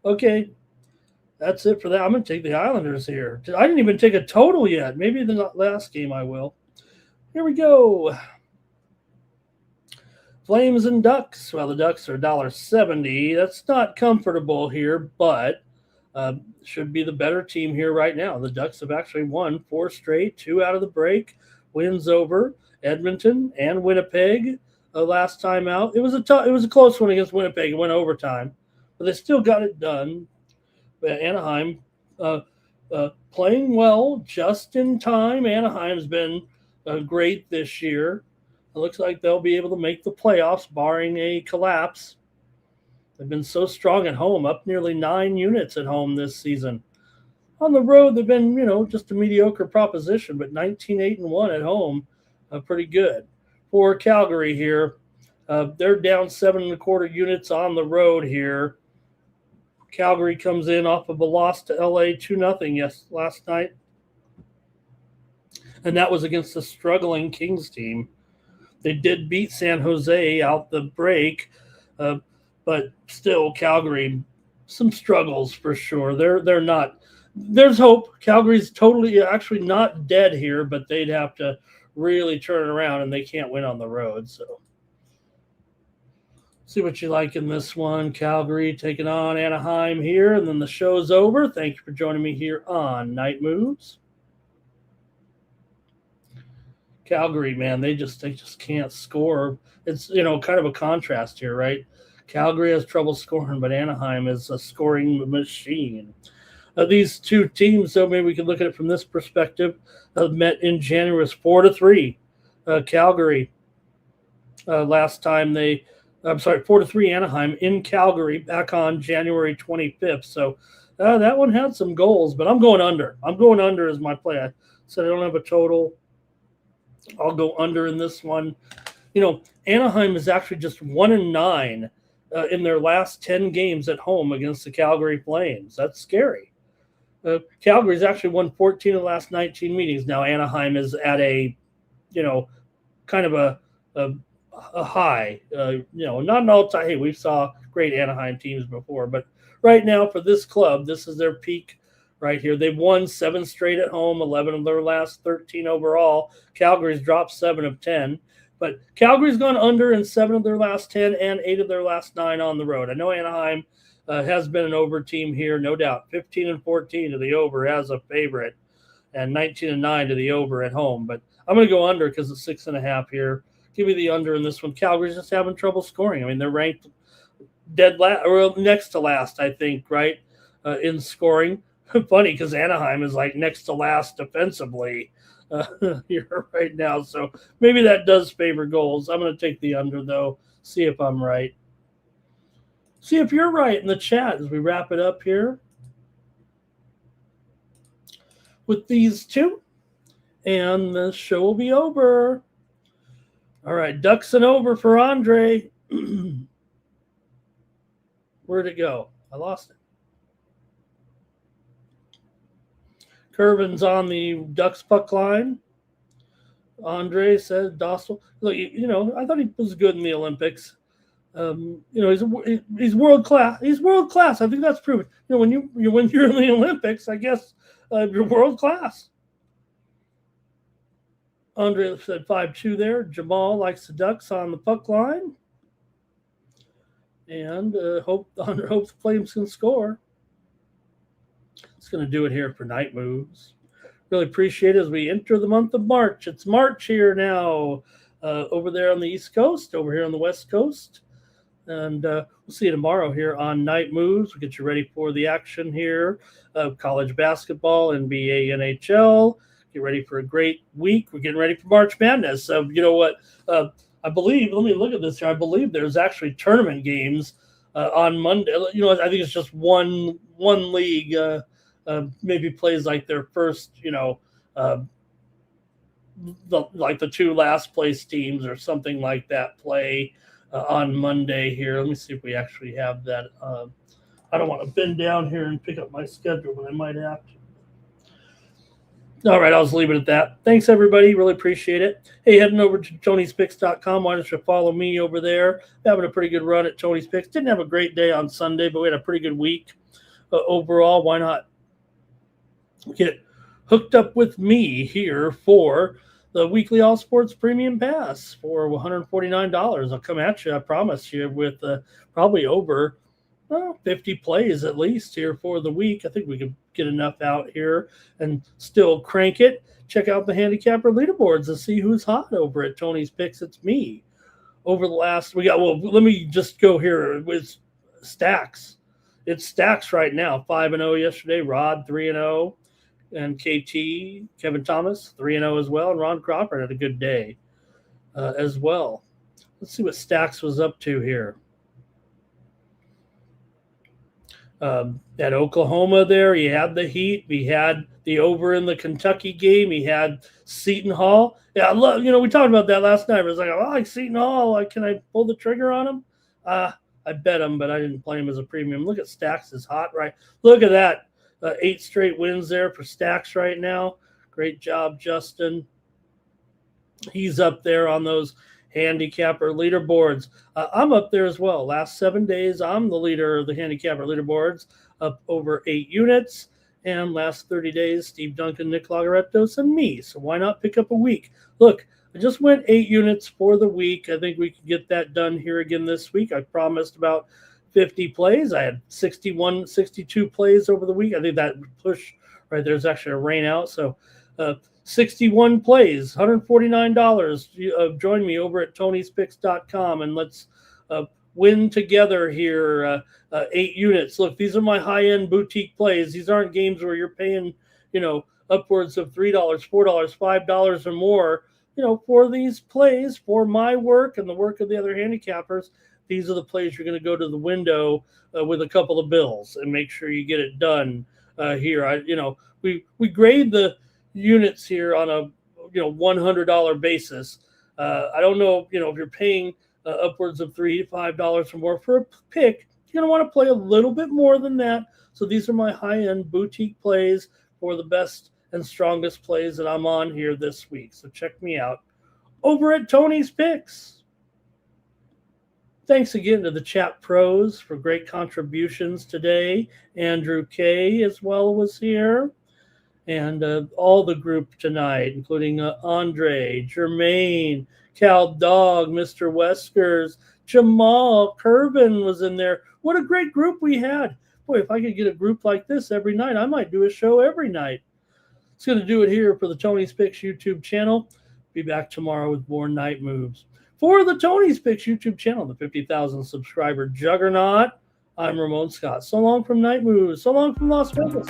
Okay, that's it for that. I'm going to take the Islanders here. I didn't even take a total yet. Maybe the last game I will. Here we go. Flames and Ducks. Well, the Ducks are $1.70. That's not comfortable here, but should be the better team here right now. The Ducks have actually won 4 straight, 2 out of the break. Wins over Edmonton and Winnipeg last time out. It was a close one against Winnipeg. It went overtime, but they still got it done. But Anaheim playing well just in time. Anaheim's been great this year. It looks like they'll be able to make the playoffs, barring a collapse. They've been so strong at home, up nearly 9 units at home this season. On the road, they've been, just a mediocre proposition, but 19-8-1 at home, pretty good. For Calgary here, they're down 7.25 units on the road here. Calgary comes in off of a loss to LA 2-0 last night. And that was against the struggling Kings team. They did beat San Jose out the break, but still Calgary, some struggles for sure. They're not. There's hope. Calgary's actually not dead here, but they'd have to really turn it around, and they can't win on the road. So, see what you like in this one. Calgary taking on Anaheim here, and then the show's over. Thank you for joining me here on Night Moves. Calgary, man, they just can't score. It's kind of a contrast here, right? Calgary has trouble scoring, but Anaheim is a scoring machine. These two teams, so maybe we can look at it from this perspective, met in January. It was 4-3. Calgary. Last time 4-3 Anaheim in Calgary back on January 25th. So that one had some goals, but I'm going under. I'm going under as my play. I said I don't have a total. I'll go under in this one. Anaheim is actually just 1-9 in their last 10 games at home against the Calgary Flames. That's scary. Calgary's actually won 14 of the last 19 meetings. Now Anaheim is at a, kind of a high, not an all-time. Hey, we saw great Anaheim teams before, but right now for this club, this is their peak right here. They've won 7 straight at home, 11 of their last 13 overall. Calgary's dropped 7 of 10, but Calgary's gone under in 7 of their last 10 and 8 of their last 9 on the road. I know Anaheim has been an over team here, no doubt. 15-14 to the over as a favorite, and 19-9 to the over at home. But I'm going to go under because it's 6.5 here. Give me the under in this one. Calgary's just having trouble scoring. I mean, they're ranked dead last or next to last, I think, right, in scoring. Funny because Anaheim is like next to last defensively here right now. So maybe that does favor goals. I'm going to take the under, though. See if I'm right. See if you're right in the chat as we wrap it up here with these two. And the show will be over. All right, Ducks and over for Andre. Where'd it go? I lost it. Curvin's on the Ducks puck line. Andre said Dostal. Look, I thought he was good in the Olympics. He's world class. He's world class. I think that's proven. When you're in the Olympics, I guess you're world class. Andre said 5-2 there. Jamal likes the Ducks on the puck line, and hopes the Flames can score. It's going to do it here for Night Moves. Really appreciate it as we enter the month of March. It's March here now, over there on the East Coast, over here on the West Coast. And we'll see you tomorrow here on Night Moves. We'll get you ready for the action here of college basketball, NBA, NHL. Get ready for a great week. We're getting ready for March Madness. So, you know what? I believe, let me look at this here. I believe there's actually tournament games on Monday. I think it's just one league maybe plays like their first, the two last place teams or something like that play on Monday here. Let me see if we actually have that. I don't want to bend down here and pick up my schedule, but I might have to. All right, I'll just leave it at that. Thanks, everybody. Really appreciate it. Hey, heading over to Tony'sPicks.com. Why don't you follow me over there? Having a pretty good run at Tony's Picks. Didn't have a great day on Sunday, but we had a pretty good week overall. Why not get hooked up with me here for the weekly All Sports Premium Pass for $149. I'll come at you, I promise you, with probably over 50 plays at least here for the week. I think we could get enough out here and still crank it. Check out the handicapper leaderboards and see who's hot over at Tony's Picks. It's me. Over the last, let me just go here with Stacks. It's Stacks right now. 5-0 yesterday. Rod 3-0. And KT, Kevin Thomas, 3-0 as well. And Ron Crawford had a good day as well. Let's see what Stacks was up to here. At Oklahoma there, he had the Heat. We had the over in the Kentucky game. He had Seton Hall. Yeah, I love, we talked about that last night. I was like, I like Seton Hall. Can I pull the trigger on him? I bet him, but I didn't play him as a premium. Look at Stacks is hot, right? Look at that. 8 straight wins there for Stacks right now. Great job, Justin. He's up there on those handicapper leaderboards. I'm up there as well. Last 7 days, I'm the leader of the handicapper leaderboards, up over 8 units. And last 30 days, Steve Duncan, Nick Lagarettos, and me. So why not pick up a week? Look, I just went 8 units for the week. I think we can get that done here again this week. I promised about 50 plays. I had 62 plays over the week. I think that push right there's actually a rain out. So 61 plays, $149. Join me over at Tony'sPicks.com and let's win together here. 8 units. Look, these are my high-end boutique plays. These aren't games where you're paying, upwards of $3, $4, $5 or more, for these plays, for my work and the work of the other handicappers. These are the plays you're going to go to the window with a couple of bills and make sure you get it done here. We grade the units here on a $100 basis. I don't know if you're paying upwards of $3 to $5 or more for a pick. You're going to want to play a little bit more than that. So these are my high-end boutique plays for the best and strongest plays that I'm on here this week. So check me out over at Tony's Picks. Thanks again to the chat pros for great contributions today. Andrew K. as well was here. And all the group tonight, including Andre, Jermaine, Cal Dog, Mr. Weskers, Jamal, Curvin was in there. What a great group we had. Boy, if I could get a group like this every night, I might do a show every night. It's going to do it here for the Tony's Picks YouTube channel. Be back tomorrow with more Night Moves. For the Tony's Picks YouTube channel, the 50,000 subscriber juggernaut, I'm Ramon Scott. So long from Night Moves. So long from Las Vegas.